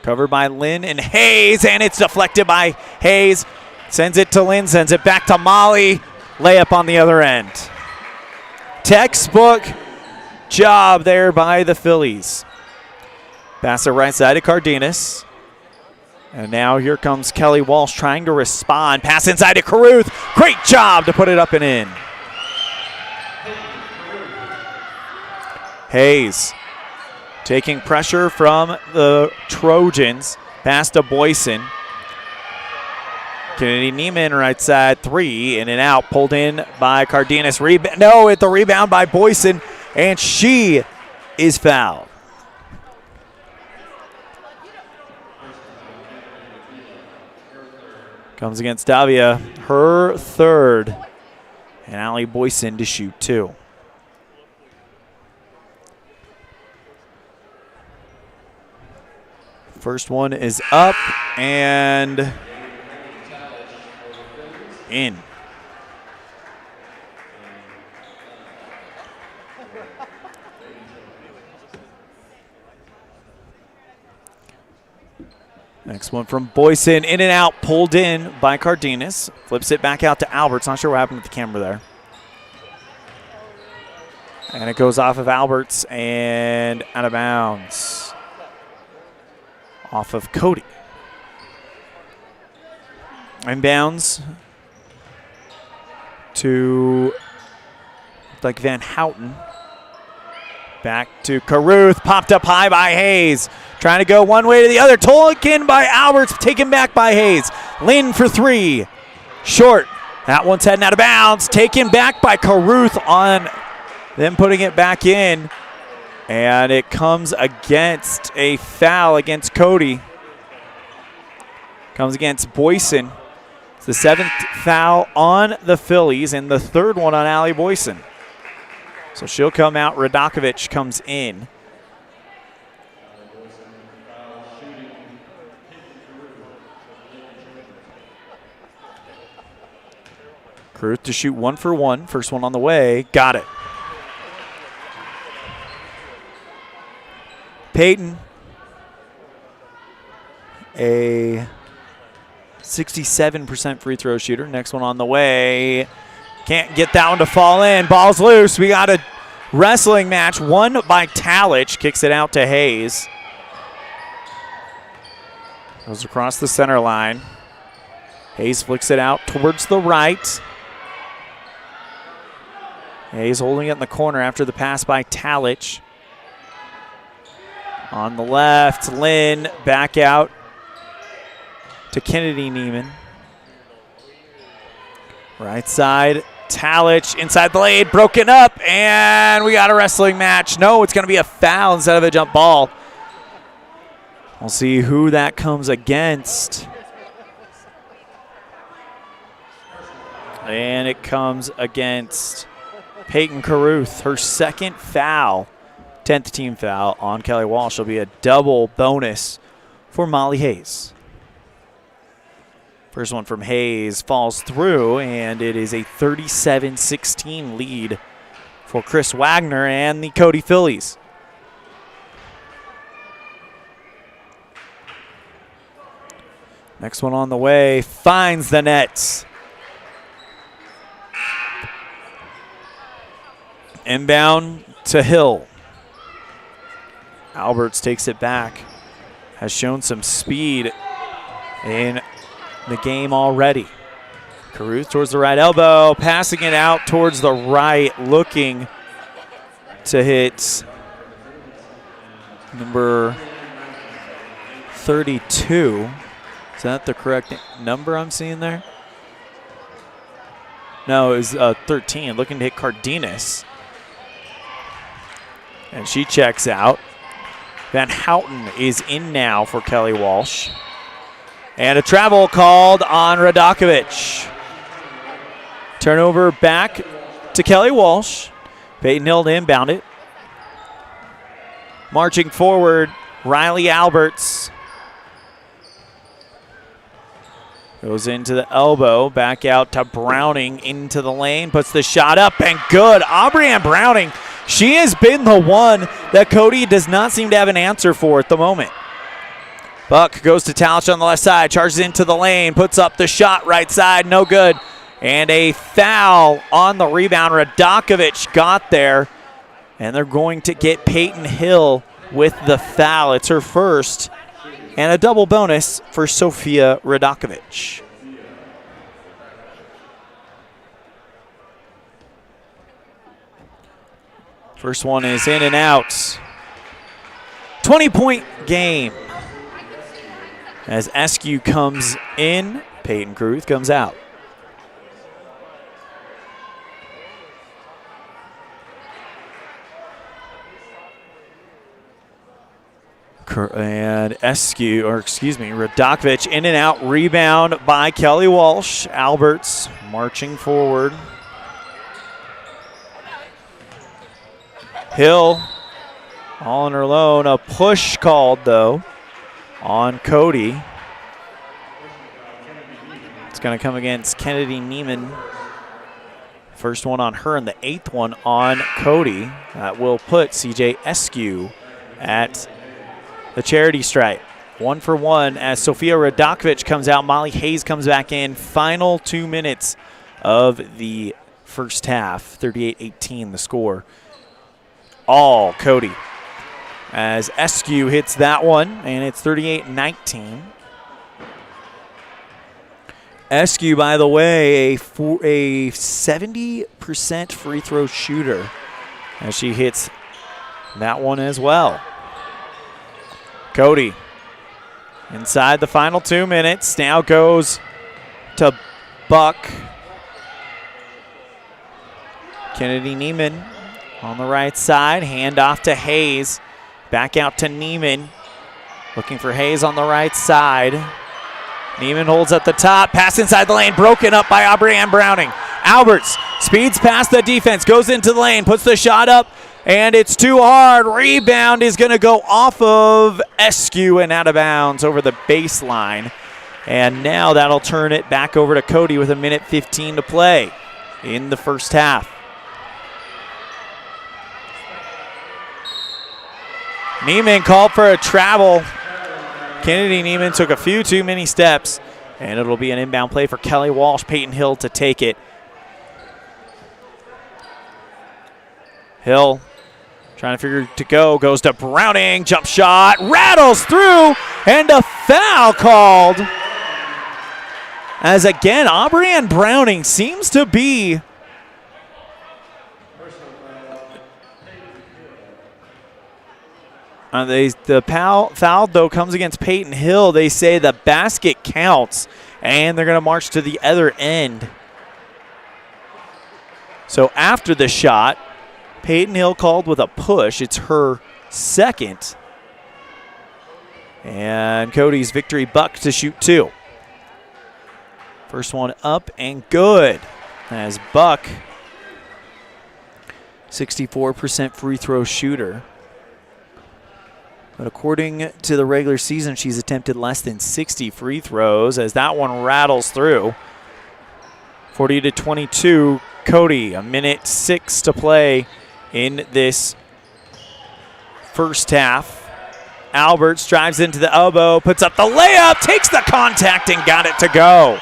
Covered by Lynn and Hayes, and it's deflected by Hayes. Sends it to Lynn, sends it back to Molly. Layup on the other end. Textbook job there by the Phillies. Pass it right side to Cardenas. And now here comes Kelly Walsh trying to respond. Pass inside to Caruth. Great job to put it up and in. Hayes taking pressure from the Trojans. Pass to Boyson. Kennedy Neiman right side, 3, in and out. Pulled in by Cardenas. No, at the rebound by Boyson, and she is fouled. Comes against Davia, her 3rd. And Allie Boyson to shoot 2. First one is up and in. Next one from Boyson, in and out, pulled in by Cardenas. Flips it back out to Alberts. Not sure what happened with the camera there. And it goes off of Alberts and out of bounds. Off of Cody. Inbounds to like Van Houten. Back to Caruth. Popped up high by Hayes. Trying to go one way to the other. Taken by Alberts. Taken back by Hayes. Lynn for 3. Short. That one's heading out of bounds. Taken back by Caruth on them putting it back in. And it comes against a foul against Cody. Comes against Boyson. It's the 7th foul on the Phillies and the 3rd one on Allie Boyson. So she'll come out. Radakovich comes in. Caruth to shoot 1 for 1. First one on the way. Got it. Peyton, a 67% free throw shooter. Next one on the way. Can't get that one to fall in. Ball's loose. We got a wrestling match won by Talich. Kicks it out to Hayes. Goes across the center line. Hayes flicks it out towards the right. Hayes holding it in the corner after the pass by Talich. On the left, Lynn back out to Kennedy Neiman. Right side, Talich inside the lane, broken up, and we got a wrestling match. No, it's going to be a foul instead of a jump ball. We'll see who that comes against. And it comes against Peyton Caruth, her 2nd foul. 10th team foul on Kelly Walsh. Will be a double bonus for Molly Hayes. First one from Hayes falls through, and it is a 37-16 lead for Chris Wagner and the Cody Phillies. Next one on the way, finds the nets. Inbound to Hill. Alberts takes it back. Has shown some speed in the game already. Caruth towards the right elbow, passing it out towards the right, looking to hit number 32. Is that the correct number I'm seeing there? No, it was 13, looking to hit Cardenas. And she checks out. Van Houten is in now for Kelly Walsh. And a travel called on Radakovich. Turnover back to Kelly Walsh. Peyton Hill to inbound it. Marching forward, Riley Alberts. Goes into the elbow, back out to Browning into the lane, puts the shot up, and good. Aubrey-Ann Browning, she has been the one that Cody does not seem to have an answer for at the moment. Buck goes to Talich on the left side, charges into the lane, puts up the shot right side, no good. And a foul on the rebound. Radakovich got there, and they're going to get Peyton Hill with the foul. It's her first, and a double bonus for Sofia Radakovich. First one is in and out. 20-point game. As Eskew comes in, Peyton Kruth comes out. And Radakovich in and out, rebound by Kelly Walsh. Alberts marching forward. Hill all on her own. A push called, though, on Cody. It's going to come against Kennedy Neiman. First one on her and the 8th one on Cody. That will put CJ Eskew at the charity stripe. 1 for 1 as Sofia Radakovich comes out. Molly Hayes comes back in. Final 2 minutes of the first half. 38-18 the score. All Cody. As Eskew hits that one, and it's 38-19. Eskew, by the way, a 70% free throw shooter as she hits that one as well. Cody inside the final 2 minutes. Now goes to Buck. Kennedy Neiman on the right side. Hand off to Hayes. Back out to Neiman. Looking for Hayes on the right side. Neiman holds at the top. Pass inside the lane. Broken up by Aubrey-Ann Browning. Alberts speeds past the defense. Goes into the lane. Puts the shot up. And it's too hard. Rebound is going to go off of Eskew and out of bounds over the baseline. And now that'll turn it back over to Cody with 1:15 to play in the first half. Neiman called for a travel. Kennedy Neiman took a few too many steps, and it'll be an inbound play for Kelly Walsh. Peyton Hill to take it. Hill trying to figure to go, goes to Browning, jump shot, rattles through, and a foul called. As again, Aubrey-Ann Browning seems to be the foul, though, comes against Peyton Hill. They say the basket counts, and they're going to march to the other end. So after the shot, Peyton Hill called with a push. It's her second. And Cody's victory Buck to shoot 2. First one up and good. As Buck, 64% free throw shooter. But according to the regular season, she's attempted less than 60 free throws as that one rattles through. 40-22, Cody, 1:06 to play in this first half. Alberts drives into the elbow, puts up the layup, takes the contact and got it to go.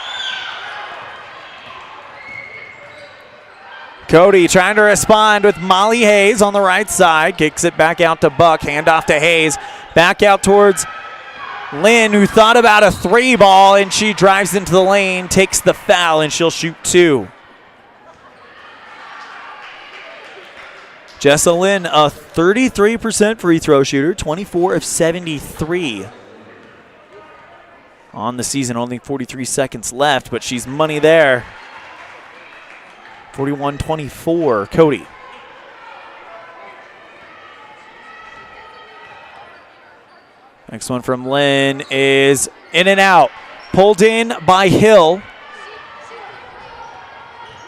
Cody trying to respond with Molly Hayes on the right side. Kicks it back out to Buck. Handoff to Hayes. Back out towards Lynn, who thought about a 3 ball, and she drives into the lane, takes the foul, and she'll shoot 2. Jessa Lynn, a 33% free throw shooter, 24 of 73 on the season. Only 43 seconds left, but she's money there. 41-24, Cody. Next one from Lynn is in and out. Pulled in by Hill.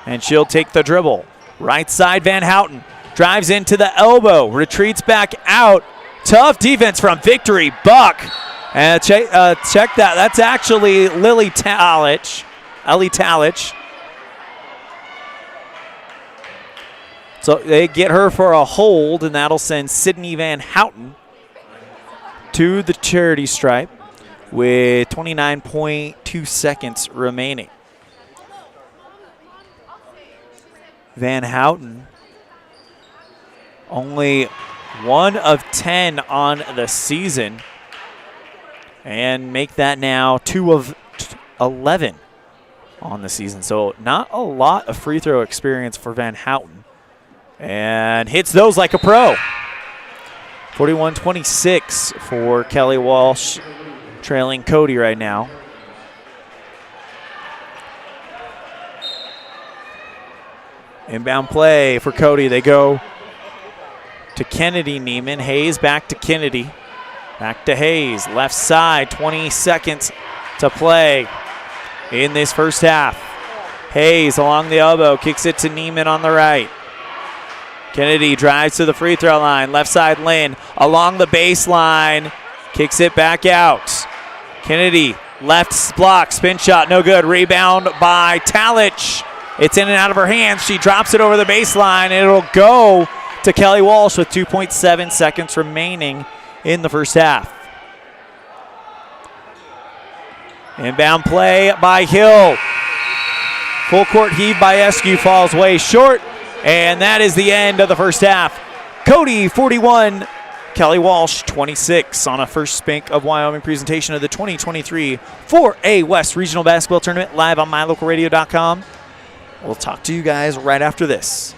And she'll take the dribble. Right side, Van Houten. Drives into the elbow. Retreats back out. Tough defense from Victory Buck. And check that. That's actually Ellie Talich. So they get her for a hold, and that'll send Sydney Van Houten to the charity stripe with 29.2 seconds remaining. Van Houten only 1 of 10 on the season, and make that now 2 of 11 on the season. So not a lot of free throw experience for Van Houten, and hits those like a pro. 41-26 for Kelly Walsh, trailing Cody right now. Inbound play for Cody. They go to Kennedy Neiman. Hayes back to Kennedy. Back to Hayes. Left side, 20 seconds to play in this first half. Hayes along the elbow, kicks it to Neiman on the right. Kennedy drives to the free throw line. Left side, Lynn along the baseline, kicks it back out. Kennedy, left block, spin shot, no good. Rebound by Talich. It's in and out of her hands. She drops it over the baseline, and it'll go to Kelly Walsh with 2.7 seconds remaining in the first half. Inbound play by Hill. Full court heave by Eskew, falls way short, and that is the end of the first half. Cody 41, Kelly Walsh 26 on a First Spank of Wyoming presentation of the 2023 4A West Regional Basketball Tournament live on mylocalradio.com. We'll talk to you guys right after this.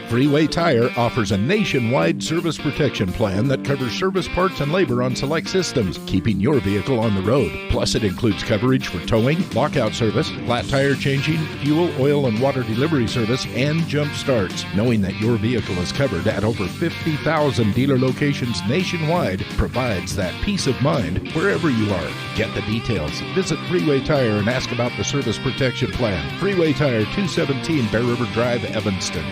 Freeway Tire offers a nationwide service protection plan that covers service parts and labor on select systems, keeping your vehicle on the road. Plus, it includes coverage for towing, lockout service, flat tire changing, fuel, oil, and water delivery service, and jump starts. Knowing that your vehicle is covered at over 50,000 dealer locations nationwide provides that peace of mind wherever you are. Get the details. Visit Freeway Tire and ask about the service protection plan. Freeway Tire, 217 Bear River Drive, Evanston.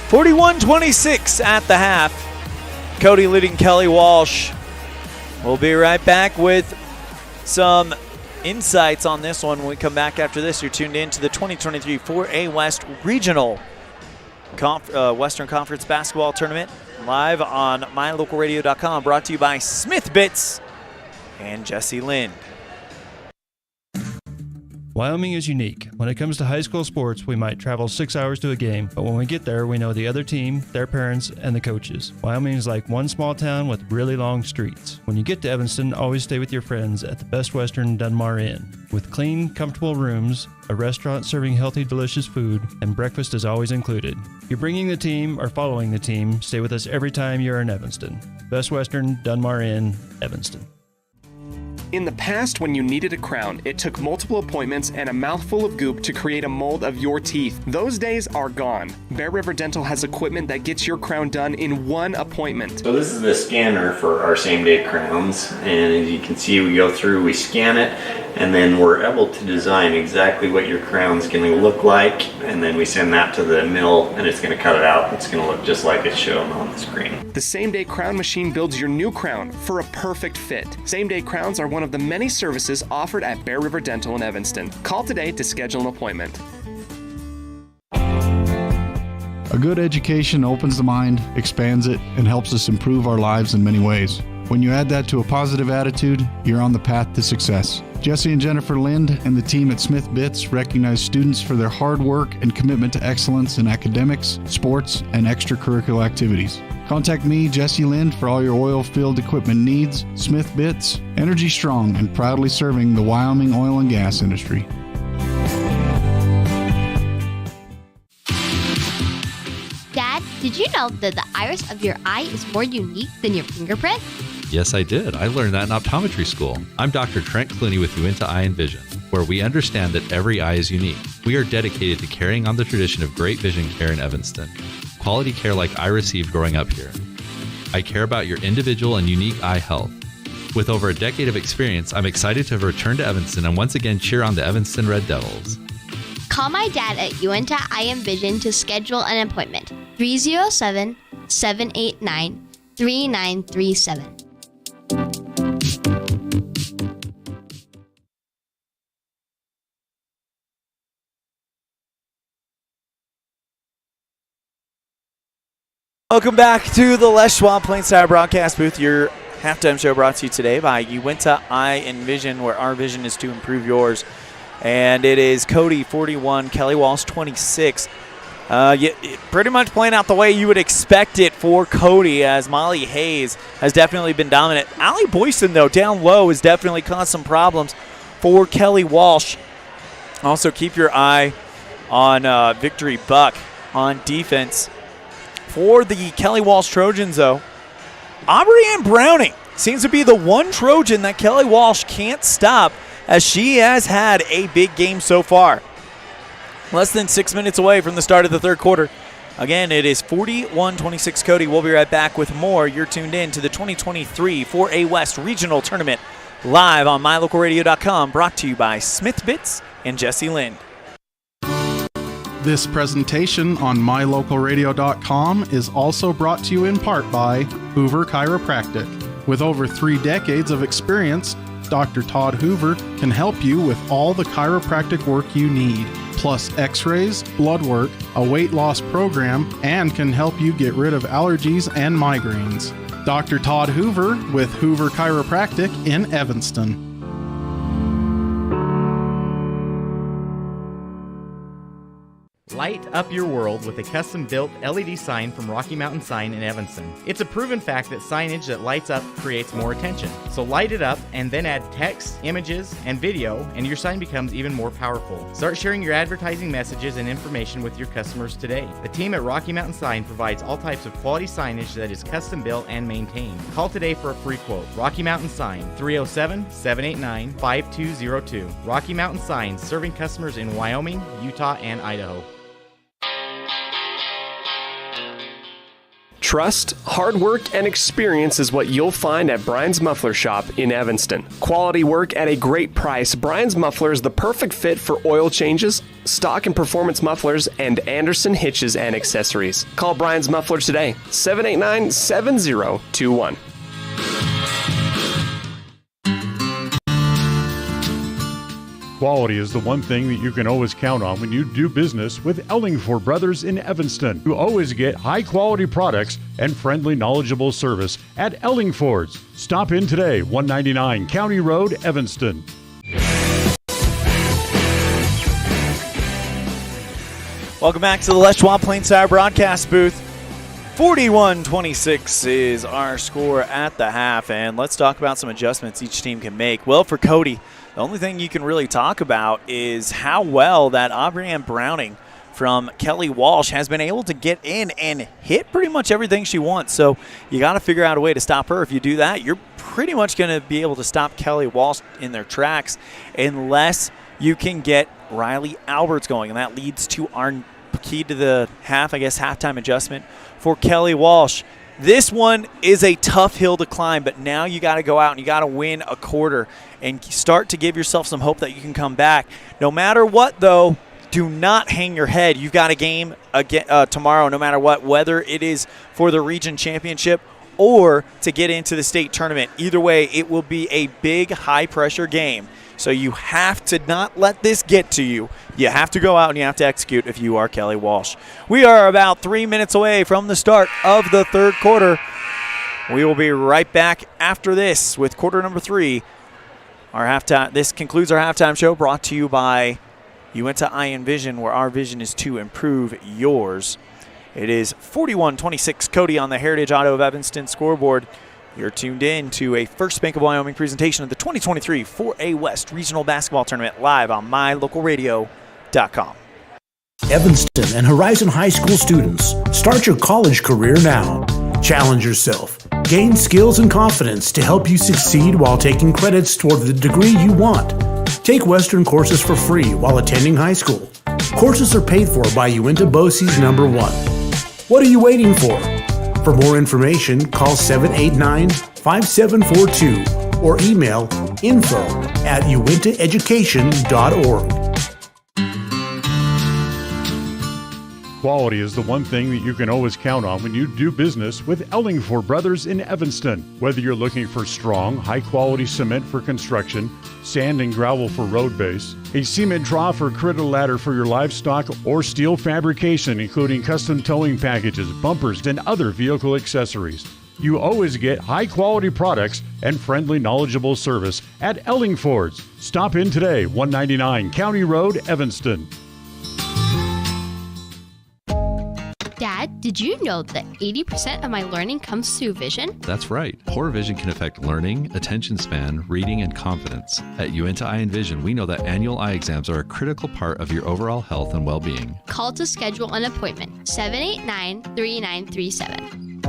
41-26 at the half. Cody leading Kelly Walsh. We'll be right back with some insights on this one when we come back after this. You're tuned in to the 2023 4A West Regional Western Conference Basketball Tournament live on mylocalradio.com, brought to you by Smith Bits and Jesse Lind. Wyoming is unique. When it comes to high school sports, we might travel 6 hours to a game, but when we get there, we know the other team, their parents, and the coaches. Wyoming is like one small town with really long streets. When you get to Evanston, always stay with your friends at the Best Western Dunmar Inn. With clean, comfortable rooms, a restaurant serving healthy, delicious food, and breakfast is always included. If you're bringing the team or following the team, stay with us every time you're in Evanston. Best Western Dunmar Inn, Evanston. In the past, when you needed a crown, it took multiple appointments and a mouthful of goop to create a mold of your teeth. Those days are gone. Bear River Dental has equipment that gets your crown done in one appointment. So this is the scanner for our same-day crowns, and as you can see, we go through, we scan it, and then we're able to design exactly what your crown's going to look like, and then we send that to the mill, and it's going to cut it out. It's going to look just like it's shown on the screen. The same-day crown machine builds your new crown for a perfect fit. Same-day crowns are one of the many services offered at Bear River Dental in Evanston. Call today to schedule an appointment. A good education opens the mind, expands it, and helps us improve our lives in many ways. When you add that to a positive attitude, you're on the path to success. Jesse and Jennifer Lind and the team at Smith Bits recognize students for their hard work and commitment to excellence in academics, sports, and extracurricular activities. Contact me, Jesse Lind, for all your oil-filled equipment needs. Smith Bits, energy strong and proudly serving the Wyoming oil and gas industry. Dad, did you know that the iris of your eye is more unique than your fingerprint? Yes, I did. I learned that in optometry school. I'm Dr. Trent Clooney with Uinta Eye and Vision, where we understand that every eye is unique. We are dedicated to carrying on the tradition of great vision care in Evanston. Quality care like I received growing up here. I care about your individual and unique eye health. With over a decade of experience, I'm excited to return to Evanston and once again cheer on the Evanston Red Devils. Call my dad at Uinta Eye and Vision to schedule an appointment. 307-789-3937. Welcome back to the Les Schwab Plainside broadcast booth. Your halftime show brought to you today by Uinta Eye and Vision, where our vision is to improve yours. And it is Cody 41, Kelly Walsh 26. Pretty much playing out the way you would expect it for Cody, as Molly Hayes has definitely been dominant. Allie Boyson, though, down low has definitely caused some problems for Kelly Walsh. Also, keep your eye on Victory Buck on defense. For the Kelly Walsh Trojans, though, Aubrey Ann Browning seems to be the one Trojan that Kelly Walsh can't stop, as she has had a big game so far. Less than 6 minutes away from the start of the third quarter. Again, it is 41-26 Cody. We'll be right back with more. You're tuned in to the 2023 4A West Regional Tournament live on mylocalradio.com, brought to you by Smith Bits and Jesse Lind. This presentation on mylocalradio.com is also brought to you in part by Hoover Chiropractic. With over 3 decades of experience, Dr. Todd Hoover can help you with all the chiropractic work you need, plus x-rays, blood work, a weight loss program, and can help you get rid of allergies and migraines. Dr. Todd Hoover with Hoover Chiropractic in Evanston. Light up your world with a custom-built LED sign from Rocky Mountain Sign in Evanston. It's a proven fact that signage that lights up creates more attention. So light it up and then add text, images, and video, and your sign becomes even more powerful. Start sharing your advertising messages and information with your customers today. The team at Rocky Mountain Sign provides all types of quality signage that is custom-built and maintained. Call today for a free quote. Rocky Mountain Sign, 307-789-5202. Rocky Mountain Sign, serving customers in Wyoming, Utah, and Idaho. Trust, hard work, and experience is what you'll find at Brian's Muffler Shop in Evanston. Quality work at a great price. Brian's Muffler is the perfect fit for oil changes, stock and performance mufflers, and Anderson hitches and accessories. Call Brian's Muffler today, 789-7021. Quality is the one thing that you can always count on when you do business with Ellingford Brothers in Evanston. You always get high-quality products and friendly, knowledgeable service at Ellingford's. Stop in today, 199 County Road, Evanston. Welcome back to the Les Schwab Plainside broadcast booth. 41-26 is our score at the half, and let's talk about some adjustments each team can make. Well, for Cody, the only thing you can really talk about is how well that Aubrey Ann Browning from Kelly Walsh has been able to get in and hit pretty much everything she wants. So you got to figure out a way to stop her. If you do that, you're pretty much going to be able to stop Kelly Walsh in their tracks unless you can get Riley Alberts going. And that leads to our key to the halftime adjustment for Kelly Walsh. This one is a tough hill to climb, but now you got to go out and you got to win a quarter and start to give yourself some hope that you can come back. No matter what, though, do not hang your head. You've got a game again tomorrow, no matter what, whether it is for the region championship or to get into the state tournament. Either way, it will be a big, high-pressure game. So you have to not let this get to you. You have to go out and you have to execute if you are Kelly Walsh. We are about 3 minutes away from the start of the third quarter. We will be right back after this with quarter number 3. This concludes our halftime show, brought to you by Uinta Eye and Vision, where our vision is to improve yours. It is 41-26 Cody on the Heritage Auto of Evanston scoreboard. You're tuned in to a First Bank of Wyoming presentation of the 2023 4A West Regional Basketball Tournament live on mylocalradio.com. Evanston and Horizon High School students, start your college career now. Challenge yourself. Gain skills and confidence to help you succeed while taking credits toward the degree you want. Take Western courses for free while attending high school. Courses are paid for by Uinta BOCES No. 1. What are you waiting for? For more information, call 789-5742 or email info@uintaeducation.org. Quality is the one thing that you can always count on when you do business with Ellingford Brothers in Evanston. Whether you're looking for strong, high-quality cement for construction, sand and gravel for road base, a cement trough or critter ladder for your livestock, or steel fabrication including custom towing packages, bumpers, and other vehicle accessories, you always get high-quality products and friendly, knowledgeable service at Ellingford's. Stop in today, 199 County Road, Evanston. Dad, did you know that 80% of my learning comes through vision? That's right. Poor vision can affect learning, attention span, reading, and confidence. At Uinta Eye and Vision, we know that annual eye exams are a critical part of your overall health and well-being. Call to schedule an appointment, 789-3937.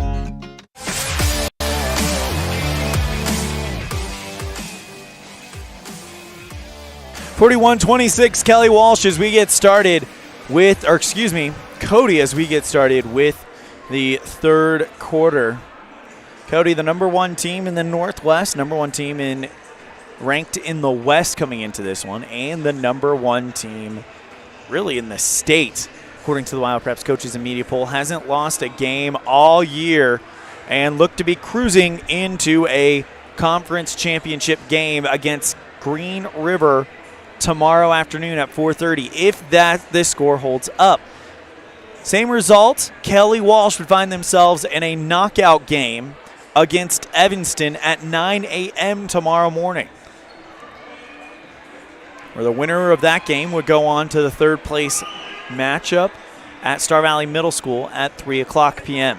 41-26, Kelly Walsh as we get started with, Cody as we get started with the third quarter. Cody, the number one team in the Northwest, number one team ranked in the West coming into this one, and the number one team really in the state, according to the Wild Preps coaches and media poll, hasn't lost a game all year and looked to be cruising into a conference championship game against Green River tomorrow afternoon at 4:30 if this score holds up. Same result, Kelly Walsh would find themselves in a knockout game against Evanston at 9 a.m. tomorrow morning, where the winner of that game would go on to the third place matchup at Star Valley Middle School at 3 o'clock p.m.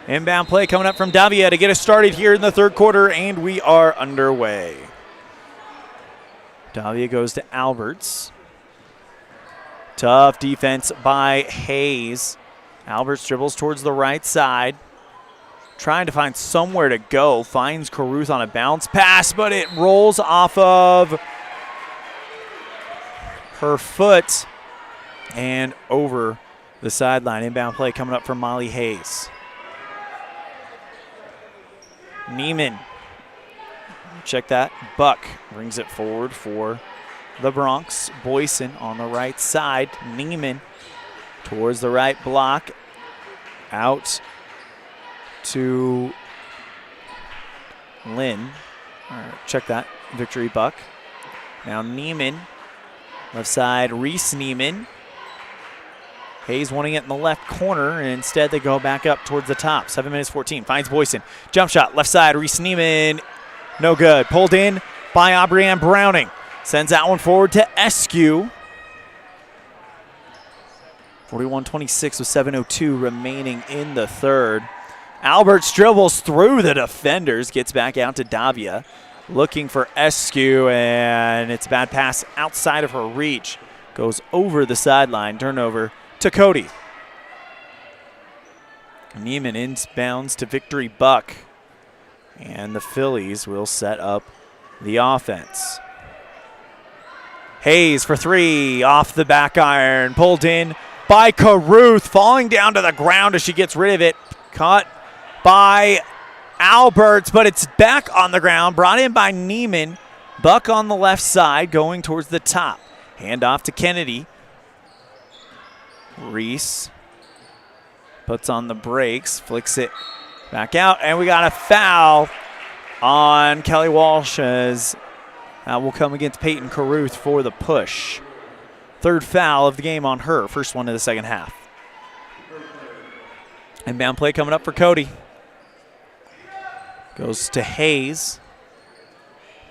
Inbound play coming up from Davia to get us started here in the third quarter, and we are underway. Davia goes to Alberts. Tough defense by Hayes. Alberts dribbles towards the right side, trying to find somewhere to go. Finds Caruth on a bounce pass, but it rolls off of her foot and over the sideline. Inbound play coming up from Molly Hayes. Neiman, check that. Buck brings it forward for the Bronx. Boyson on the right side. Neiman towards the right block. Out to Lynn. All right, check that. Victory Buck. Now Neiman. Left side, Reese Neiman. Hayes wanting it in the left corner, and instead they go back up towards the top. 7 minutes 14. Finds Boyson. Jump shot, left side, Reese Neiman. No good. Pulled in by Aubrey-Ann Browning. Sends that one forward to Eskew. 41-26 with 7:02 remaining in the third. Alberts dribbles through the defenders, gets back out to Davia. Looking for Eskew, and it's a bad pass outside of her reach. Goes over the sideline. Turnover to Cody. Neiman inbounds to Victory Buck. And the Phillies will set up the offense. Hayes for three, off the back iron, pulled in by Caruth, falling down to the ground as she gets rid of it. Caught by Alberts, but it's back on the ground, brought in by Neiman. Buck on the left side, going towards the top. Hand off to Kennedy. Reese puts on the brakes, flicks it back out, and we got a foul on Kelly Walsh as that will come against Peyton Caruth for the push. Third foul of the game on her, first one of the second half. Inbound play coming up for Cody. Goes to Hayes.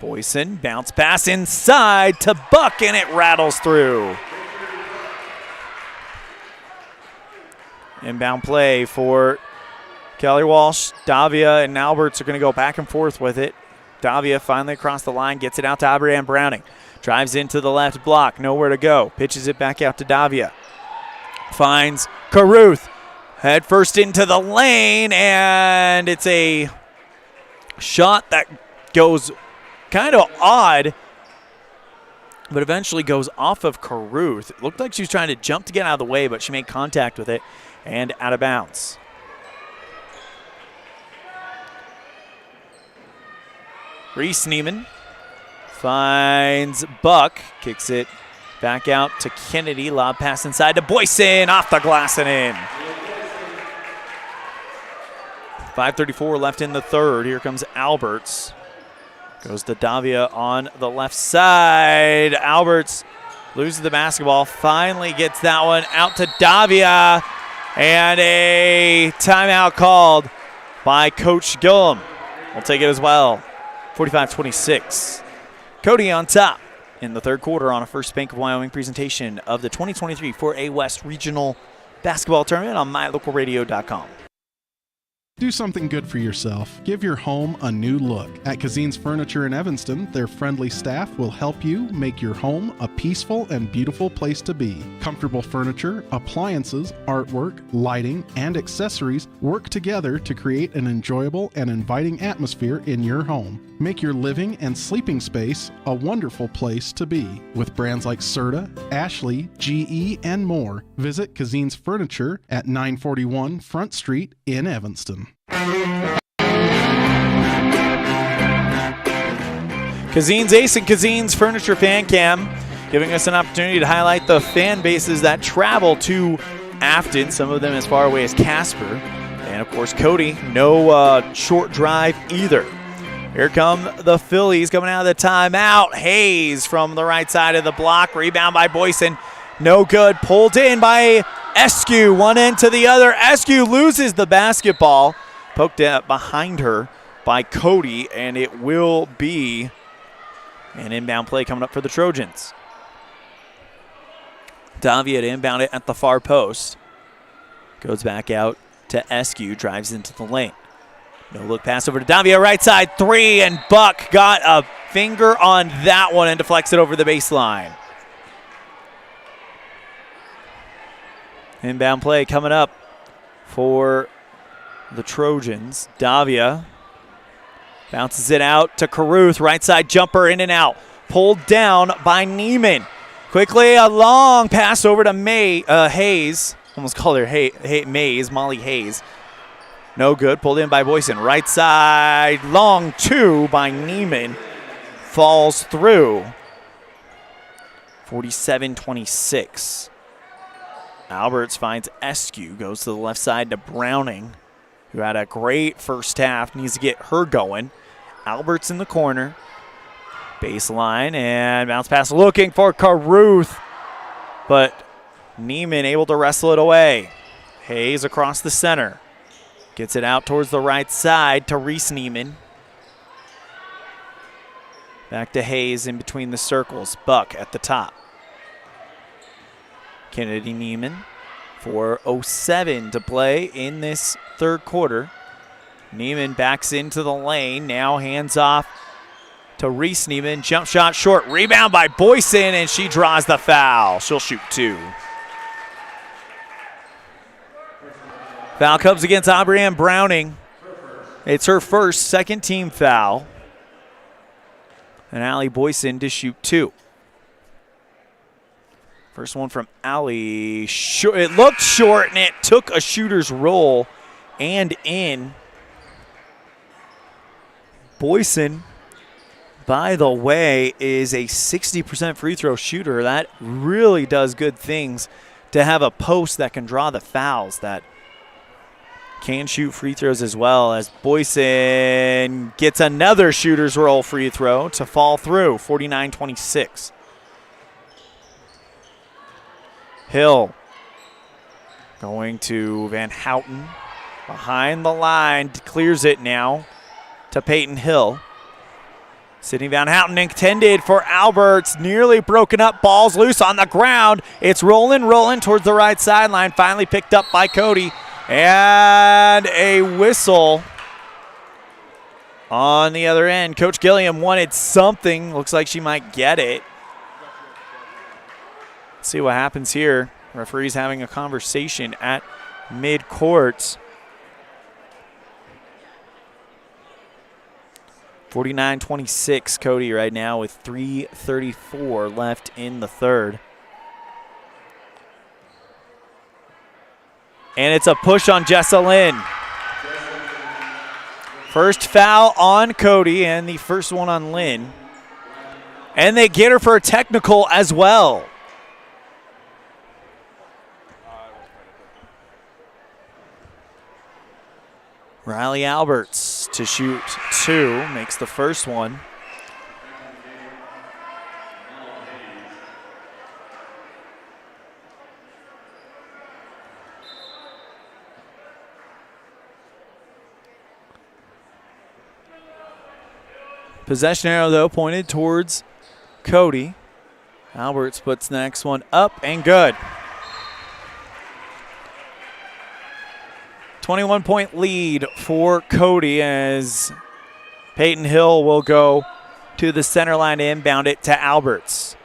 Boyson, bounce pass inside to Buck, and it rattles through. Inbound play for Kelly Walsh. Davia and Alberts are going to go back and forth with it. Davia finally across the line, gets it out to Aubrey-Ann Browning. Drives into the left block, nowhere to go. Pitches it back out to Davia. Finds Caruth. Head first into the lane, and it's a shot that goes kind of odd, but eventually goes off of Caruth. It looked like she was trying to jump to get out of the way, but she made contact with it and out of bounds. Reese Neiman finds Buck, kicks it Back out to Kennedy. Lob pass inside to Boyson. Off the glass and in. 5:34 left in the third. Here comes Alberts. Goes to Davia on the left side. Alberts loses the basketball. Finally gets that one out to Davia. And a timeout called by Coach Gillum. We'll take it as well. 45-26. Cody on top in the third quarter on a First Bank of Wyoming presentation of the 2023 4A West Regional Basketball Tournament on mylocalradio.com. Do something good for yourself. Give your home a new look. At Kazine's Furniture in Evanston, their friendly staff will help you make your home a peaceful and beautiful place to be. Comfortable furniture, appliances, artwork, lighting, and accessories work together to create an enjoyable and inviting atmosphere in your home. Make your living and sleeping space a wonderful place to be. With brands like Serta, Ashley, GE, and more, visit Kazine's Furniture at 941 Front Street in Evanston. Kazine's Ace and Kazine's Furniture Fan Cam giving us an opportunity to highlight the fan bases that travel to Afton, some of them as far away as Casper. And of course, Cody, no short drive either. Here come the Phillies coming out of the timeout. Hayes from the right side of the block. Rebound by Boyson. No good. Pulled in by Eskew. One end to the other. Eskew loses the basketball. Poked out behind her by Cody, and it will be an inbound play coming up for the Trojans. Davia to inbound it at the far post. Goes back out to Eskew. Drives into the lane. No look pass over to Davia, right side three, and Buck got a finger on that one and deflects it over the baseline. Inbound play coming up for the Trojans. Davia bounces it out to Caruth, right side jumper in and out. Pulled down by Neiman. Quickly a long pass over to Hayes. Almost called her Mays, Molly Hayes. No good. Pulled in by Boyson. Right side, long two by Neiman. Falls through. 47-26. Alberts finds Eskew. Goes to the left side to Browning, who had a great first half. Needs to get her going. Alberts in the corner. Baseline and bounce pass looking for Caruth. But Neiman able to wrestle it away. Hayes across the center. Gets it out towards the right side to Reese Neiman. Back to Hayes in between the circles. Buck at the top. Kennedy Neiman. 4:07 to play in this third quarter. Neiman backs into the lane. Now hands off to Reese Neiman. Jump shot short. Rebound by Boyson, and she draws the foul. She'll shoot two. Foul comes against Aubrianne Browning. It's her first second team foul. And Allie Boyson to shoot two. First one from Allie. It looked short, and it took a shooter's roll and in. Boyson, by the way, is a 60% free throw shooter. That really does good things to have a post that can draw the fouls, that can shoot free throws as well, as Boyson gets another shooter's roll free throw to fall through. 49-26. Hill going to Van Houten. Behind the line, clears it now to Peyton Hill. Sydney Van Houten intended for Alberts. Nearly broken up. Ball's loose on the ground. It's rolling towards the right sideline. Finally picked up by Cody. And a whistle on the other end. Coach Gilliam wanted something. Looks like she might get it. Let's see what happens here. Referee's having a conversation at mid-court. 49-26 Cody right now with 3:34 left in the third. And it's a push on Jessalyn. First foul on Cody and the first one on Lynn. And they get her for a technical as well. Riley Alberts to shoot 2, makes the first one. Possession arrow, though, pointed towards Cody. Alberts puts the next one up and good. 21-point lead for Cody as Peyton Hill will go to the center line to inbound it to Alberts.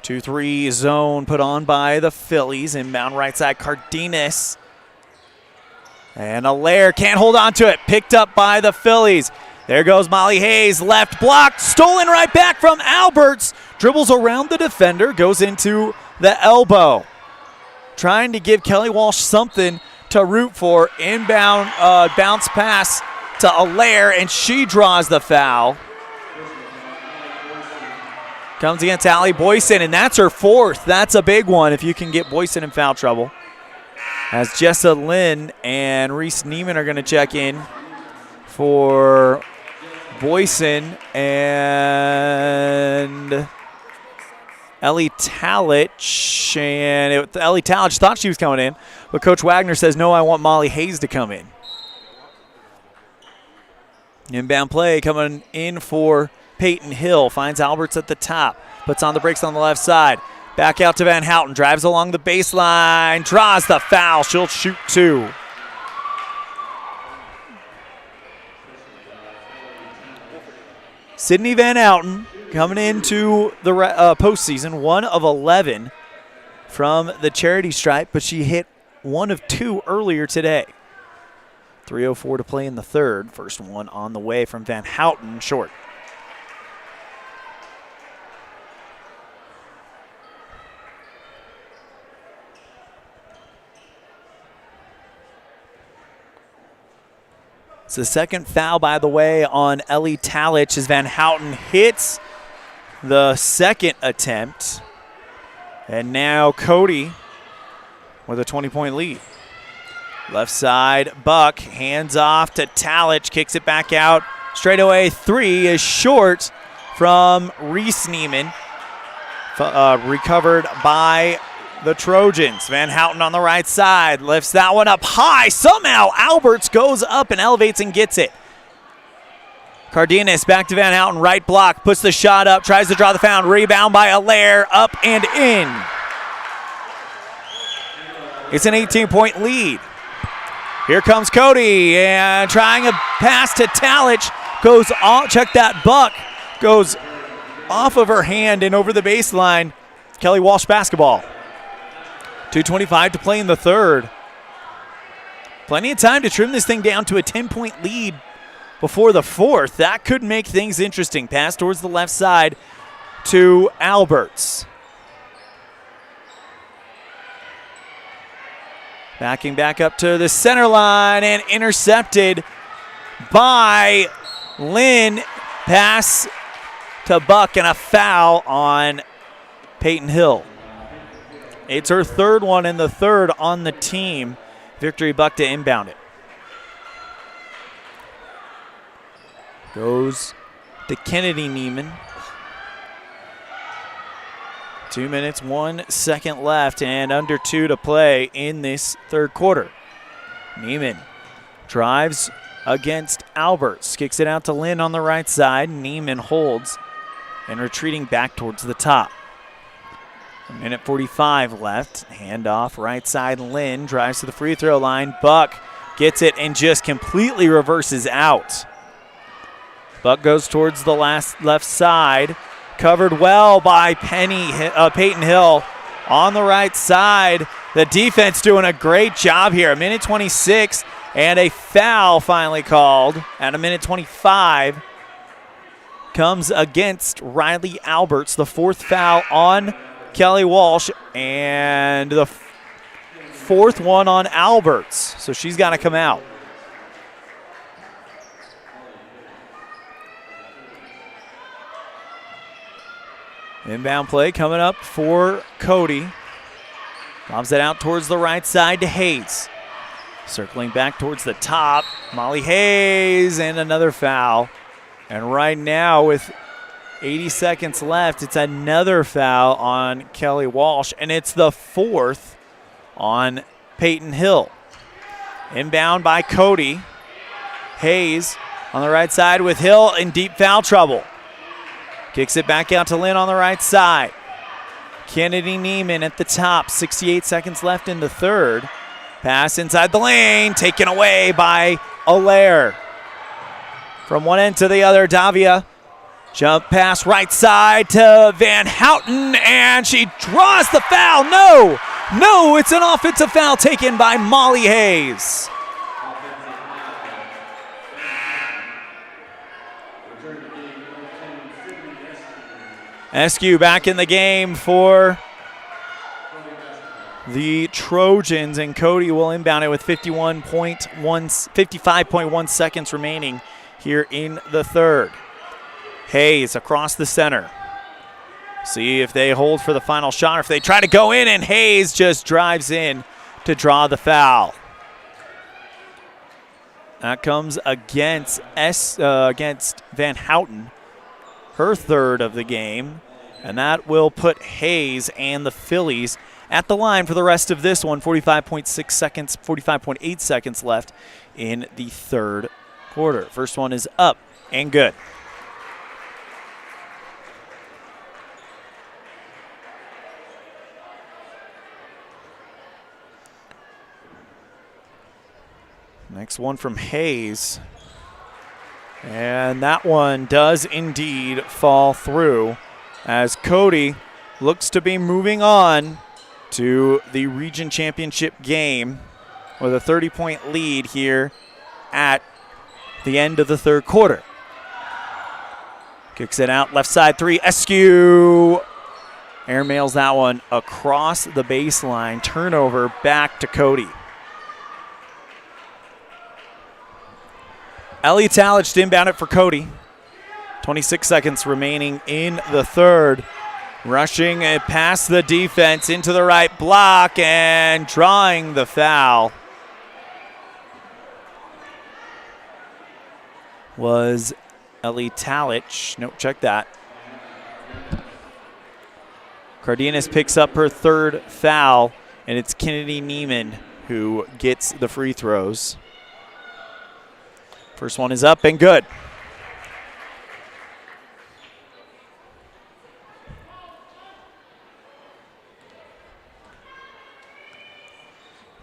2-3 zone put on by the Phillies. Inbound right side, Cardenas. And Allaire can't hold on to it. Picked up by the Phillies. There goes Molly Hayes, left block, stolen right back from Alberts. Dribbles around the defender, goes into the elbow. Trying to give Kelly Walsh something to root for. Inbound bounce pass to Allaire, and she draws the foul. Comes against Allie Boyson, and that's her 4th. That's a big one if you can get Boyson in foul trouble. As Jessa Lynn and Reese Neiman are going to check in for Boyson, and Ellie Talich. And Ellie Talich thought she was coming in, but Coach Wagner says, no, I want Molly Hayes to come in. Inbound play coming in for Peyton Hill. Finds Alberts at the top. Puts on the brakes on the left side. Back out to Van Houten. Drives along the baseline. Draws the foul. She'll shoot 2. Sydney Van Houten coming into the postseason, 1 of 11 from the charity stripe, but she hit 1 of 2 earlier today. 3:04 to play in the third. First one on the way from Van Houten, short. It's the second foul, by the way, on Ellie Talich as Van Houten hits the second attempt. And now Cody with a 20-point lead. Left side, Buck, hands off to Talich, kicks it back out. Straightaway 3 is short from Reese Neiman. Recovered by the Trojans. Van Houten on the right side, lifts that one up high. Somehow Alberts goes up and elevates and gets it. Cardenas back to Van Houten, right block, puts the shot up, tries to draw the foul. Rebound by Allaire, up and in. It's an 18-point lead. Here comes Cody, and trying a pass to Talich. Goes off, check that, Buck. Goes off of her hand and over the baseline. Kelly Walsh basketball. 2:25 to play in the third. Plenty of time to trim this thing down to a 10-point lead before the fourth. That could make things interesting. Pass towards the left side to Alberts. Backing back up to the center line and intercepted by Lynn. Pass to Buck and a foul on Peyton Hill. It's her third one and the third on the team. Victory Buck to inbound it. Goes to Kennedy Neiman. 2 minutes, 1 second left, and under 2 to play in this third quarter. Neiman drives against Alberts. Kicks it out to Lynn on the right side. Neiman holds and retreating back towards the top. 1:45 left. Handoff right side. Lynn drives to the free throw line. Buck gets it and just completely reverses out. Buck goes towards the left side. Covered well by Peyton Hill on the right side. The defense doing a great job here. 1:26 and a foul finally called at 1:25. Comes against Riley Alberts. The fourth foul on Kelly Walsh, and the fourth one on Alberts. So she's got to come out. Inbound play coming up for Cody. Lobs it out towards the right side to Hayes. Circling back towards the top, Molly Hayes, and another foul. And right now with 80 seconds left, it's another foul on Kelly Walsh, and it's the 4th on Peyton Hill. Inbound by Cody. Hayes on the right side with Hill in deep foul trouble. Kicks it back out to Lynn on the right side. Kennedy Neiman at the top, 68 seconds left in the third. Pass inside the lane, taken away by Allaire. From one end to the other, Davia. Jump pass right side to Van Houten, and she draws the foul. No, it's an offensive foul taken by Molly Hayes. Eskew back in the game for the Trojans, and Cody will inbound it with 55.1 seconds remaining here in the third. Hayes across the center. See if they hold for the final shot or if they try to go in, and Hayes just drives in to draw the foul. That comes against Van Houten, her third of the game, and that will put Hayes and the Phillies at the line for the rest of this one. 45.8 seconds left in the third quarter. First one is up and good. Next one from Hayes. And that one does indeed fall through as Cody looks to be moving on to the region championship game with a 30-point lead here at the end of the third quarter. Kicks it out, left side three, Eskew airmails that one across the baseline. Turnover back to Cody. Ellie Talich inbound it for Cody. 26 seconds remaining in the third. Rushing it past the defense into the right block and drawing the foul was Ellie Talich. Nope, check that. Cardenas picks up her third foul, and it's Kennedy Neiman who gets the free throws. First one is up and good.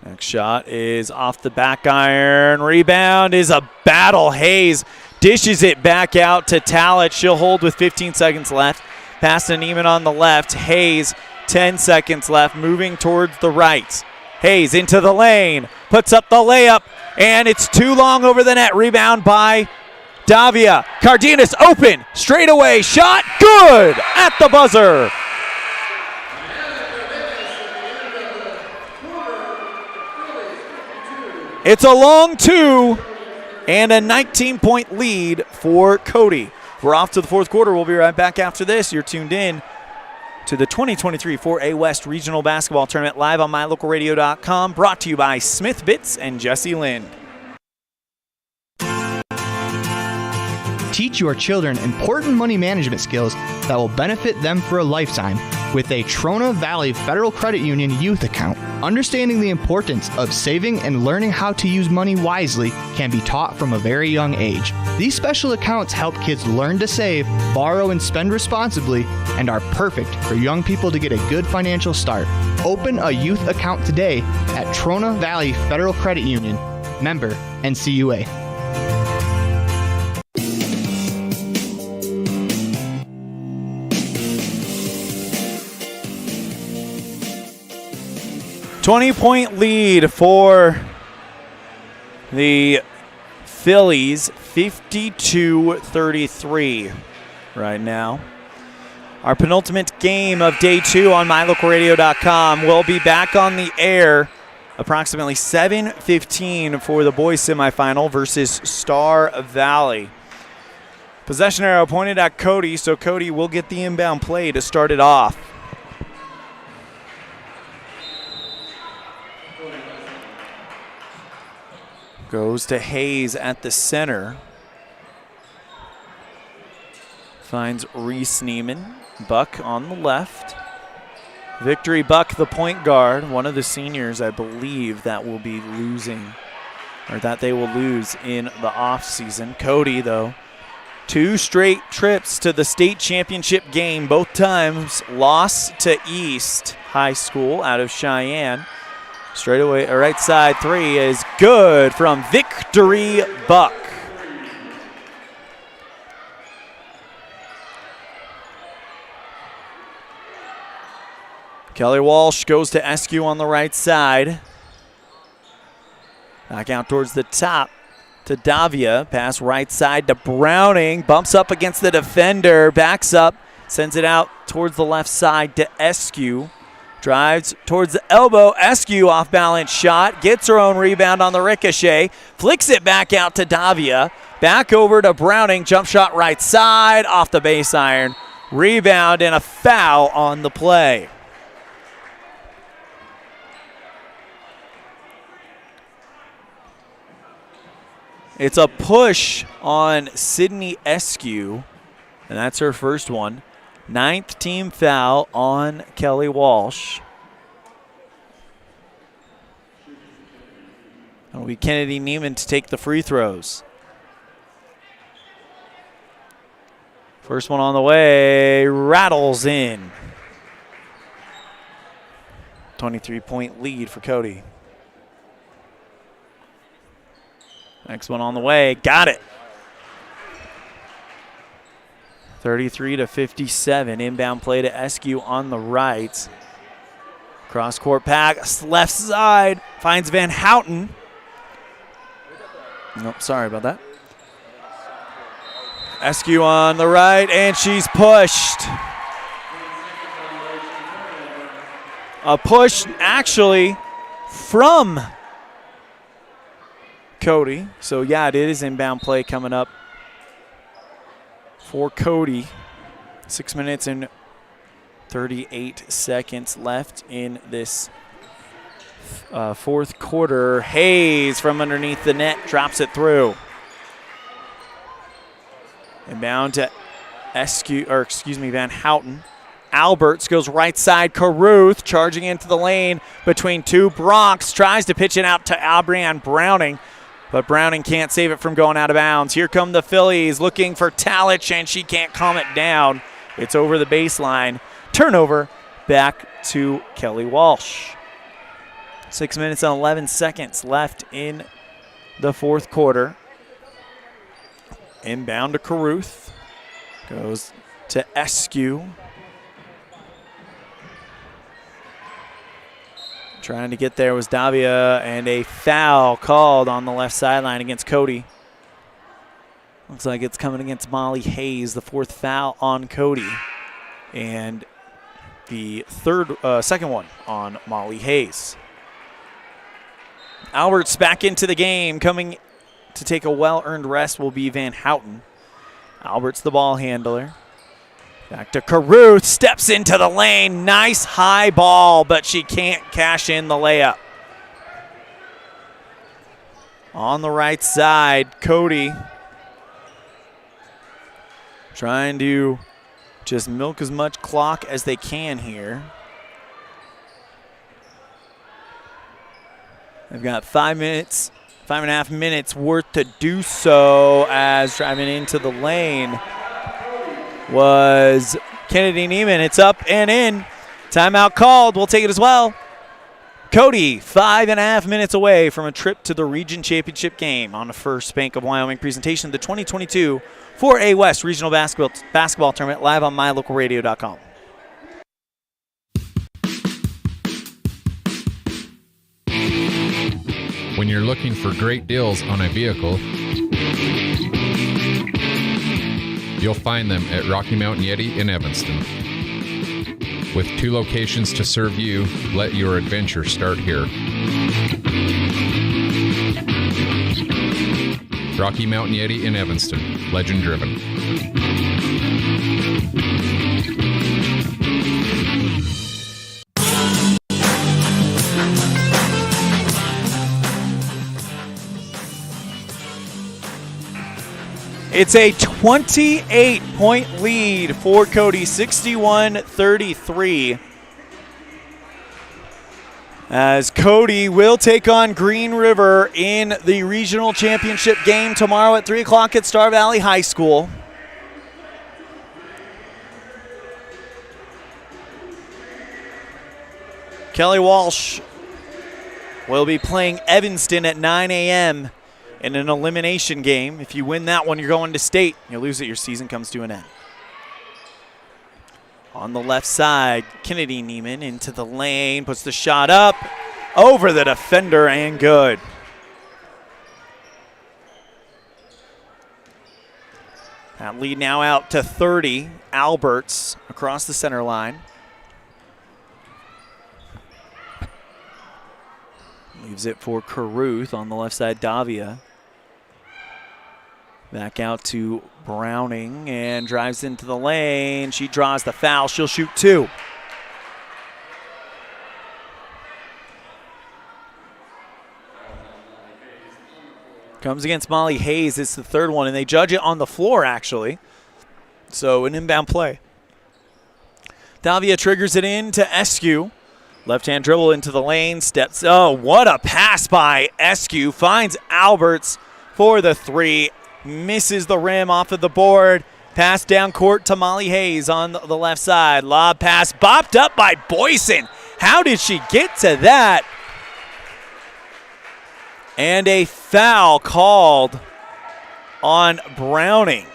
Next shot is off the back iron. Rebound is a battle. Hayes dishes it back out to Talich. She'll hold with 15 seconds left. Pass to Neiman on the left. Hayes, 10 seconds left, moving towards the right. Hayes into the lane, puts up the layup, and it's too long over the net. Rebound by Davia. Cardenas open, straight away, shot, good at the buzzer. It's a long two and a 19-point lead for Cody. We're off to the fourth quarter. We'll be right back after this. You're tuned in to the 2023 4A West Regional Basketball Tournament live on mylocalradio.com, brought to you by Smith Bitts and Jesse Lind. Teach your children important money management skills that will benefit them for a lifetime with a Trona Valley Federal Credit Union youth account. Understanding the importance of saving and learning how to use money wisely can be taught from a very young age. These special accounts help kids learn to save, borrow, and spend responsibly, and are perfect for young people to get a good financial start. Open a youth account today at Trona Valley Federal Credit Union. Member NCUA. $20-point lead for the Phillies, 52-33 right now. Our penultimate game of day two on mylocalradio.com will be back on the air approximately 7:15 for the boys semifinal versus Star Valley. Possession arrow pointed at Cody, so Cody will get the inbound play to start it off. Goes to Hayes at the center. Finds Reese Neiman. Buck on the left. Victory Buck, the point guard, one of the seniors, I believe, that will be losing, or that they will lose in the offseason. Cody, though, 2 straight trips to the state championship game, both times lost to East High School out of Cheyenne. Straight away, a right side 3 is good from Victory Buck. Kelly Walsh goes to Eskew on the right side. Back out towards the top to Davia. Pass right side to Browning. Bumps up against the defender. Backs up. Sends it out towards the left side to Eskew. Drives towards the elbow. Eskew off balance shot. Gets her own rebound on the ricochet. Flicks it back out to Davia. Back over to Browning. Jump shot right side. Off the base iron. Rebound and a foul on the play. It's a push on Sydney Eskew, and that's her first one. 9th team foul on Kelly Walsh. It'll be Kennedy Neiman to take the free throws. First one on the way, rattles in. 23-point lead for Cody. Next one on the way, got it. 33-57, inbound play to Eskew on the right. Cross court pass, left side, finds Van Houten. Nope, sorry about that. Eskew on the right, and she's pushed. A push actually from Cody. So, yeah, it is inbound play coming up for Cody. 6 minutes and 38 seconds left in this fourth quarter. Hayes from underneath the net drops it through. Inbound to Van Houten. Alberts goes right side. Caruth charging into the lane between two. Bronx tries to pitch it out to Albrian Browning, but Browning can't save it from going out of bounds. Here come the Phillies looking for Talich, and she can't calm it down. It's over the baseline. Turnover back to Kelly Walsh. 6 minutes and 11 seconds left in the fourth quarter. Inbound to Caruth. Goes to Eskew. Trying to get there was Davia, and a foul called on the left sideline against Cody. Looks like it's coming against Molly Hayes, the fourth foul on Cody. And the second one on Molly Hayes. Alberts back into the game. Coming to take a well-earned rest will be Van Houten. Alberts the ball handler. Back to Caruth, steps into the lane. Nice high ball, but she can't cash in the layup. On the right side, Cody trying to just milk as much clock as they can here. They've got 5.5 minutes worth to do so, as driving into the lane was Kennedy Neiman. It's up and in. Timeout called. We'll take it as well. Cody, 5.5 minutes away from a trip to the region championship game on the first Bank of Wyoming presentation of the 2022 4A West Regional Basketball Tournament, live on mylocalradio.com. When you're looking for great deals on a vehicle, you'll find them at Rocky Mountain Yeti in Evanston. With 2 locations to serve you, let your adventure start here. Rocky Mountain Yeti in Evanston, legend driven. It's a 28-point lead for Cody, 61-33. As Cody will take on Green River in the regional championship game tomorrow at 3 o'clock at Star Valley High School. Kelly Walsh will be playing Evanston at 9 a.m. in an elimination game. If you win that one, you're going to state. You lose it, your season comes to an end. On the left side, Kennedy Neiman into the lane, puts the shot up, over the defender, and good. That lead now out to 30. Alberts across the center line. Leaves it for Caruth on the left side, Davia. Back out to Browning and drives into the lane. She draws the foul. She'll shoot 2. Comes against Molly Hayes. It's the third one, and they judge it on the floor, actually. So an inbound play. Davia triggers it in to Eskew. Left-hand dribble into the lane. Steps. Oh, what a pass by Eskew. Finds Alberts for the 3. Misses the rim off of the board. Pass down court to Molly Hayes on the left side. Lob pass bopped up by Boyson. How did she get to that? And a foul called on Browning.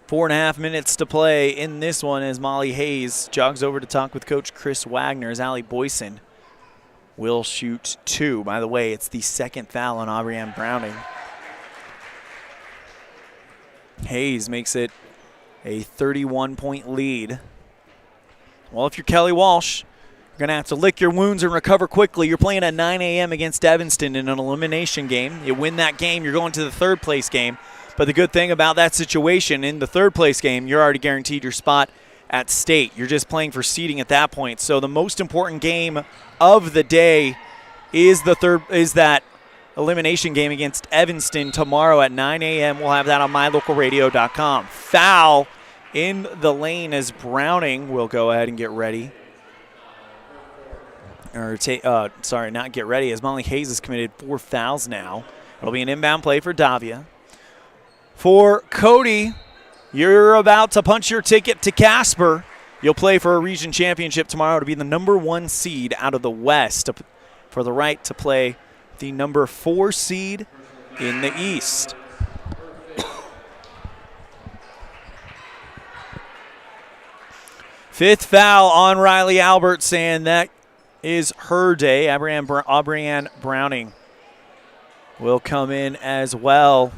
4.5 minutes to play in this one as Molly Hayes jogs over to talk with Coach Chris Wagner as Allie Boyson will shoot 2. By the way, it's the second foul on Aubrianne Browning. Hayes makes it a 31-point lead. Well, if you're Kelly Walsh, you're going to have to lick your wounds and recover quickly. You're playing at 9 a.m. against Evanston in an elimination game. You win that game, you're going to the third-place game. But the good thing about that situation, in the third-place game, you're already guaranteed your spot at state. You're just playing for seeding at that point. So the most important game of the day is that elimination game against Evanston tomorrow at 9 a.m. We'll have that on mylocalradio.com. Foul in the lane as Browning will go ahead and get ready. Not get ready, as Molly Hayes has committed 4 fouls now. It'll be an inbound play for Davia. For Cody, you're about to punch your ticket to Casper. You'll play for a region championship tomorrow to be the number 1 seed out of the West for the right to play the number 4 seed in the East. Fifth foul on Riley Alberts, and that is her day. Aubrianne Browning will come in as well.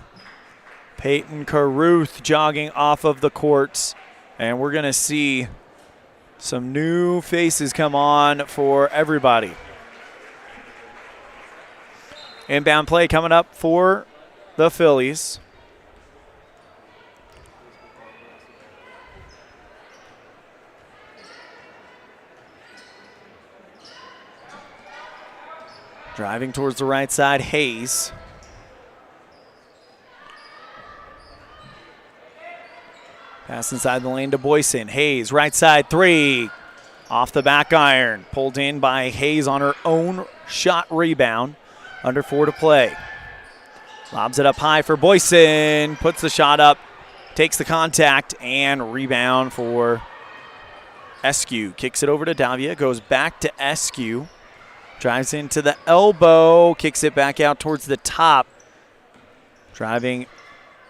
Peyton Caruth jogging off of the courts, and we're going to see some new faces come on for everybody. Inbound play coming up for the Phillies. Driving towards the right side, Hayes. Pass inside the lane to Boyson. Hayes, right side 3. Off the back iron. Pulled in by Hayes on her own shot rebound. Under 4 to play. Lobs it up high for Boyson. Puts the shot up. Takes the contact and rebound for Eskew. Kicks it over to Davia. Goes back to Eskew. Drives into the elbow. Kicks it back out towards the top. Driving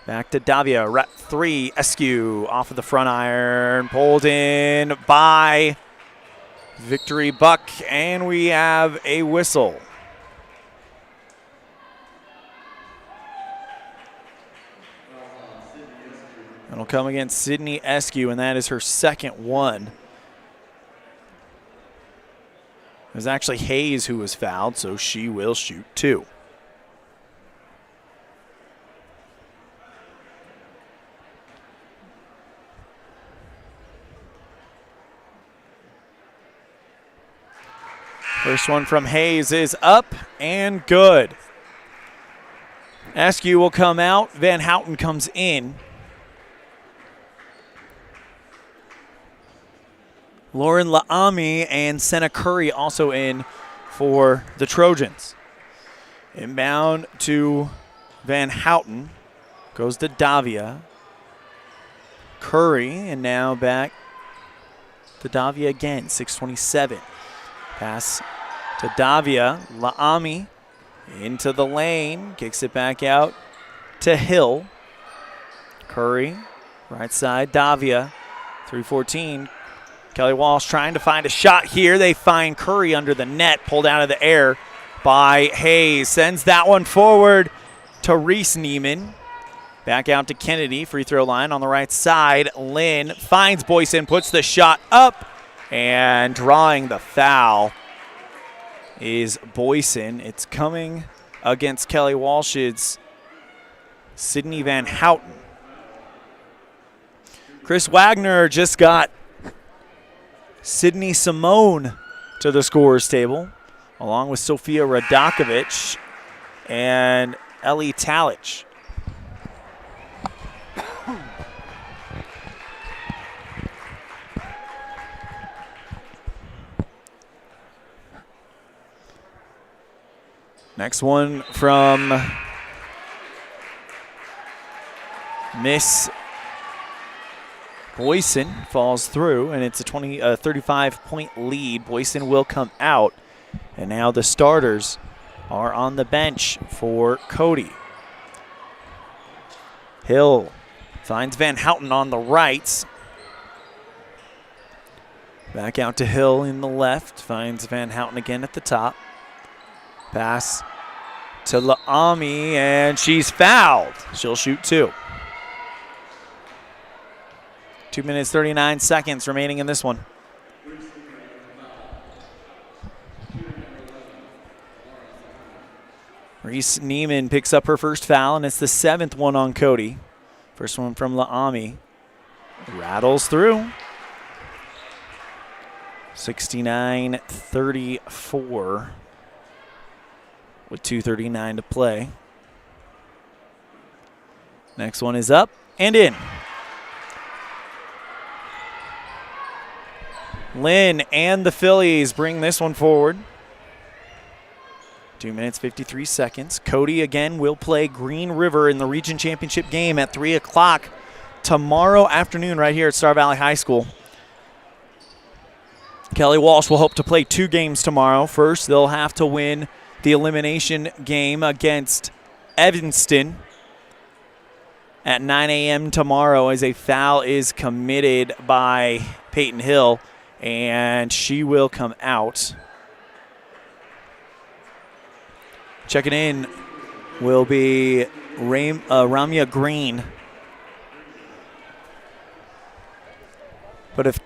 back to Davia. 3. Eskew off of the front iron. Pulled in by Victory Buck. And we have a whistle. It'll come against Sydney Eskew, and that is her second one. It was actually Hayes who was fouled, so she will shoot 2. First one from Hayes is up and good. Askew will come out. Van Houten comes in. Lauren Laami and Senna Curry also in for the Trojans. Inbound to Van Houten. Goes to Davia. Curry, and now back to Davia again. 6:27. Pass to Davia. Laami into the lane. Kicks it back out to Hill. Curry, right side. Davia. 3:14. Kelly Walsh trying to find a shot here. They find Curry under the net, pulled out of the air by Hayes. Sends that one forward to Reese Neiman. Back out to Kennedy, free throw line on the right side. Lynn finds Boyson, puts the shot up, and drawing the foul is Boyson. It's coming against Kelly Walsh's Sydney Van Houten. Chris Wagner just got Sydney Simone to the scorer's table, along with Sofia Radakovic and Ellie Talich. Next one from Miss Boyson falls through, and it's a 35-point lead. Boyson will come out, and now the starters are on the bench for Cody. Hill finds Van Houten on the right. Back out to Hill in the left, finds Van Houten again at the top. Pass to Laami, and she's fouled. She'll shoot two. 2 minutes, 39 seconds remaining in this one. Reese Neiman picks up her first foul, and it's the 7th one on Cody. First one from Laami. Rattles through. 69-34 with 2:39 to play. Next one is up and in. Lynn and the Phillies bring this one forward. 2 minutes, 53 seconds. Cody again will play Green River in the region championship game at 3 o'clock tomorrow afternoon right here at Star Valley High School. Kelly Walsh will hope to play 2 games tomorrow. First, they'll have to win the elimination game against Evanston at 9 a.m. tomorrow, as a foul is committed by Peyton Hill, and she will come out. Checking in will be Ramya Green. But if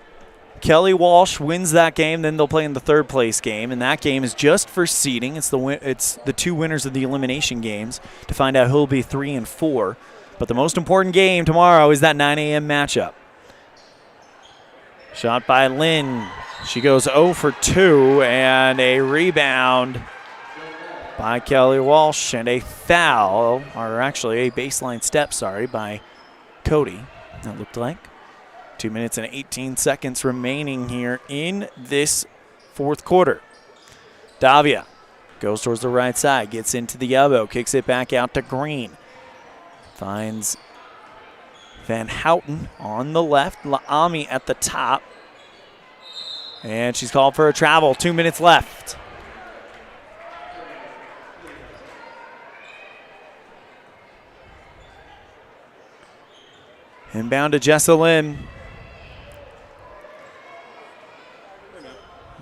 Kelly Walsh wins that game, then they'll play in the 3rd place game, and that game is just for seeding. It's the 2 winners of the elimination games to find out who'll be 3 and 4. But the most important game tomorrow is that 9 a.m. matchup. Shot by Lynn. She goes 0 for 2, and a rebound by Kelly Walsh, and a foul, or actually a baseline step, by Cody, that looked like. 2 minutes and 18 seconds remaining here in this 4th quarter. Davia goes towards the right side, gets into the elbow, kicks it back out to Green. Finds Van Houten on the left, Laami at the top. And she's called for a travel. 2 minutes left. Inbound to Jessa Lynn.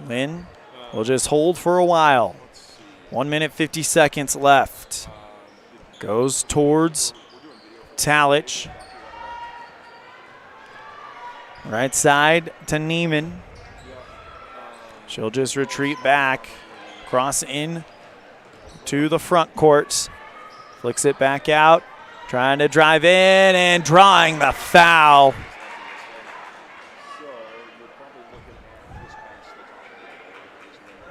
Lynn will just hold for a while. 1 minute, 50 seconds left. Goes towards Talich. Right side to Neiman. She'll just retreat back. Cross in to the front court. Flicks it back out. Trying to drive in and drawing the foul.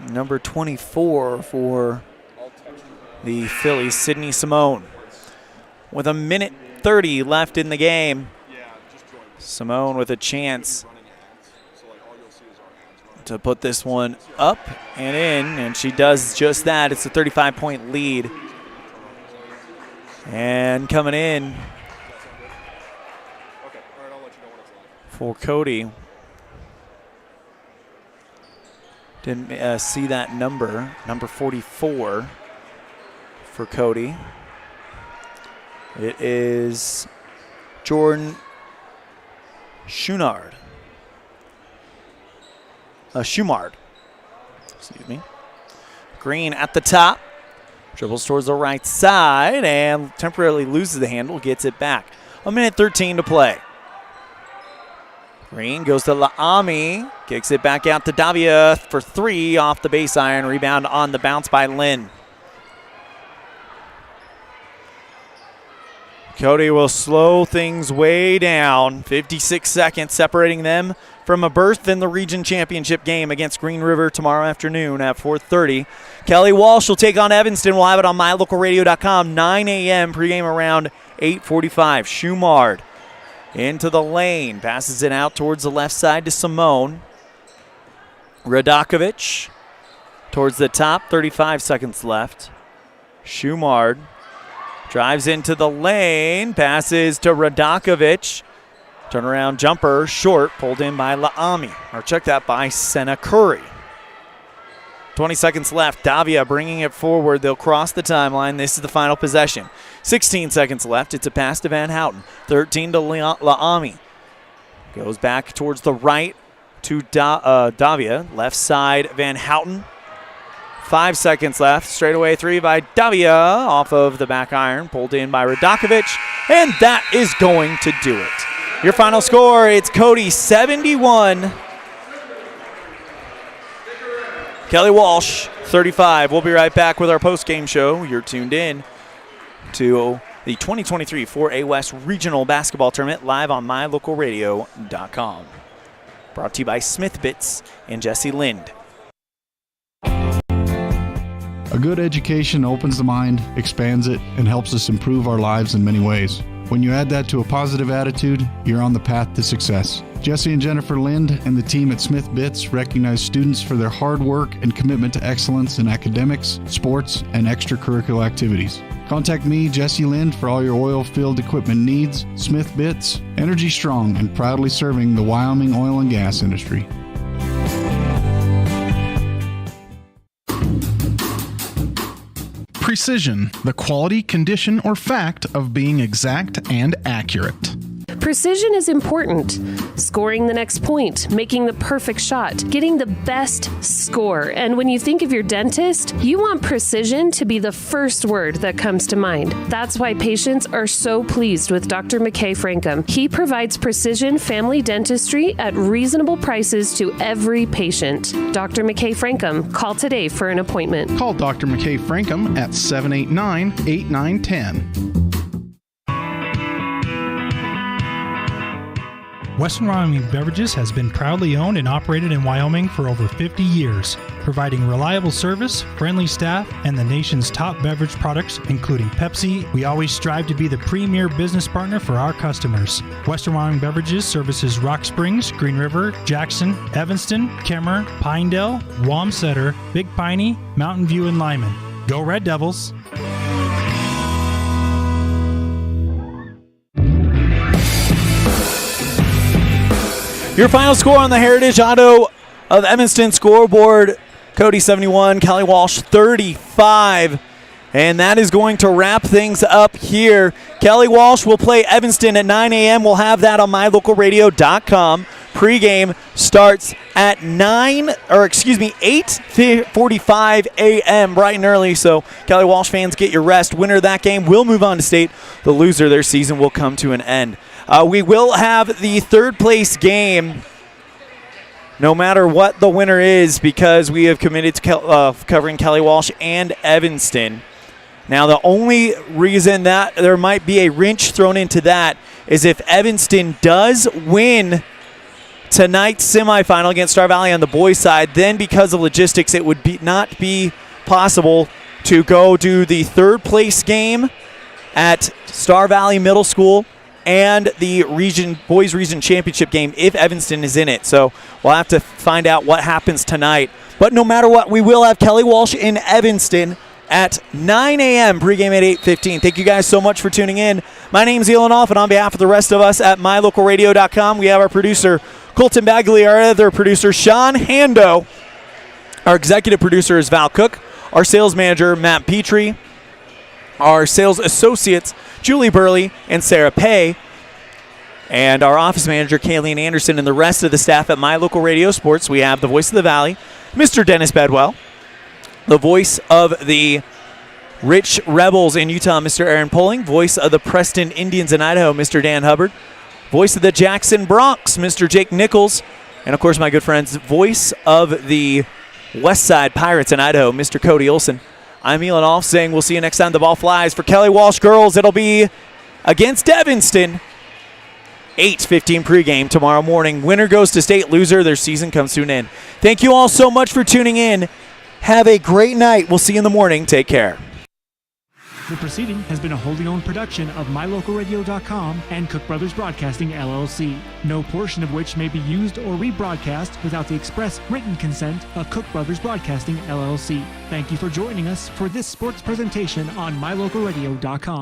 Number 24 for the Phillies, Sydney Simone. with a minute 30 left in the game. Simone with a chance to put this one up and in, and she does just that. It's a 35-point lead. And coming in for Cody. Didn't see that number 44 for Cody. It is Jordan Schumard. Schumard. Excuse me. Green at the top. Dribbles towards the right side and temporarily loses the handle, gets it back. A minute 13 to play. Green goes to Laami, kicks it back out to Davia for 3 off the base iron. Rebound on the bounce by Lynn. Cody will slow things way down. 56 seconds separating them from a berth in the region championship game against Green River tomorrow afternoon at 4:30. Kelly Walsh will take on Evanston. We'll have it on mylocalradio.com, 9 a.m. pregame around 8:45. Schumard into the lane, passes it out towards the left side to Simone. Radakovic towards the top, 35 seconds left. Schumard drives into the lane, passes to Radakovic. Turnaround jumper, short, pulled in by Laami. Or check that by Senna Curry. 20 seconds left. Davia bringing it forward. They'll cross the timeline. This is the final possession. 16 seconds left. It's a pass to Van Houten. 13 to Laami. Goes back towards the right to Davia. Left side, Van Houten. 5 seconds left. Straightaway 3 by Davia off of the back iron. Pulled in by Radakovic. And that is going to do it. Your final score, it's Cody 71. Kelly Walsh 35. We'll be right back with our post-game show. You're tuned in to the 2023 4A West Regional Basketball Tournament live on mylocalradio.com. Brought to you by Smith Bits and Jesse Lind. A good education opens the mind, expands it, and helps us improve our lives in many ways. When you add that to a positive attitude, you're on the path to success. Jesse and Jennifer Lind and the team at Smith Bits recognize students for their hard work and commitment to excellence in academics, sports, and extracurricular activities. Contact me, Jesse Lind, for all your oil field equipment needs. Smith Bits, energy strong and proudly serving the Wyoming oil and gas industry. Precision, the quality, condition, or fact of being exact and accurate. Precision is important. Scoring the next point, making the perfect shot, getting the best score. And when you think of your dentist, you want precision to be the first word that comes to mind. That's why patients are so pleased with Dr. McKay Frankum. He provides precision family dentistry at reasonable prices to every patient. Dr. McKay Frankum, call today for an appointment. Call Dr. McKay Frankum at 789-8910. Western Wyoming Beverages has been proudly owned and operated in Wyoming for over 50 years, providing reliable service, friendly staff, and the nation's top beverage products, including Pepsi. We always strive to be the premier business partner for our customers. Western Wyoming Beverages services Rock Springs, Green River, Jackson, Evanston, Kemmer, Pinedale, Wamsutter, Big Piney, Mountain View, and Lyman. Go Red Devils! Your final score on the Heritage Auto of Evanston scoreboard, Cody 71, Kelly Walsh 35. And that is going to wrap things up here. Kelly Walsh will play Evanston at 9 a.m. We'll have that on mylocalradio.com. Pre-game starts at 8:45 a.m. bright and early. So Kelly Walsh fans, get your rest. Winner of that game will move on to state. The loser, their season will come to an end. We will have the third place game no matter what the winner is, because we have committed to covering Kelly Walsh and Evanston. Now, the only reason that there might be a wrench thrown into that is if Evanston does win tonight's semifinal against Star Valley on the boys' side, then because of logistics, it would not be possible to go do the third place game at Star Valley Middle School and the boys region championship game if Evanston is in it. So we'll have to find out what happens tonight. But no matter what, we will have Kelly Walsh in Evanston at 9 a.m. pregame at 8:15. Thank you guys so much for tuning in. My name is Elan, and on behalf of the rest of us at mylocalradio.com, we have our producer Colton Bagley, our other producer Sean Hando. Our executive producer is Val Cook. Our sales manager, Matt Petrie. Our sales associates, Julie Burley and Sarah Pay. And our office manager, Kayleen Anderson, and the rest of the staff at My Local Radio Sports. We have the voice of the Valley, Mr. Dennis Bedwell. The voice of the Rich Rebels in Utah, Mr. Aaron Poling. Voice of the Preston Indians in Idaho, Mr. Dan Hubbard. Voice of the Jackson Bronx, Mr. Jake Nichols. And, of course, my good friends, voice of the West Side Pirates in Idaho, Mr. Cody Olson. I'm Elan Olliff saying we'll see you next time the ball flies. For Kelly Walsh girls, it'll be against Evanston. 8:15 pregame tomorrow morning. Winner goes to state, loser, their season comes to an end. Thank you all so much for tuning in. Have a great night. We'll see you in the morning. Take care. The proceeding has been a wholly owned production of MyLocalRadio.com and Cook Brothers Broadcasting, LLC. No portion of which may be used or rebroadcast without the express written consent of Cook Brothers Broadcasting, LLC. Thank you for joining us for this sports presentation on MyLocalRadio.com.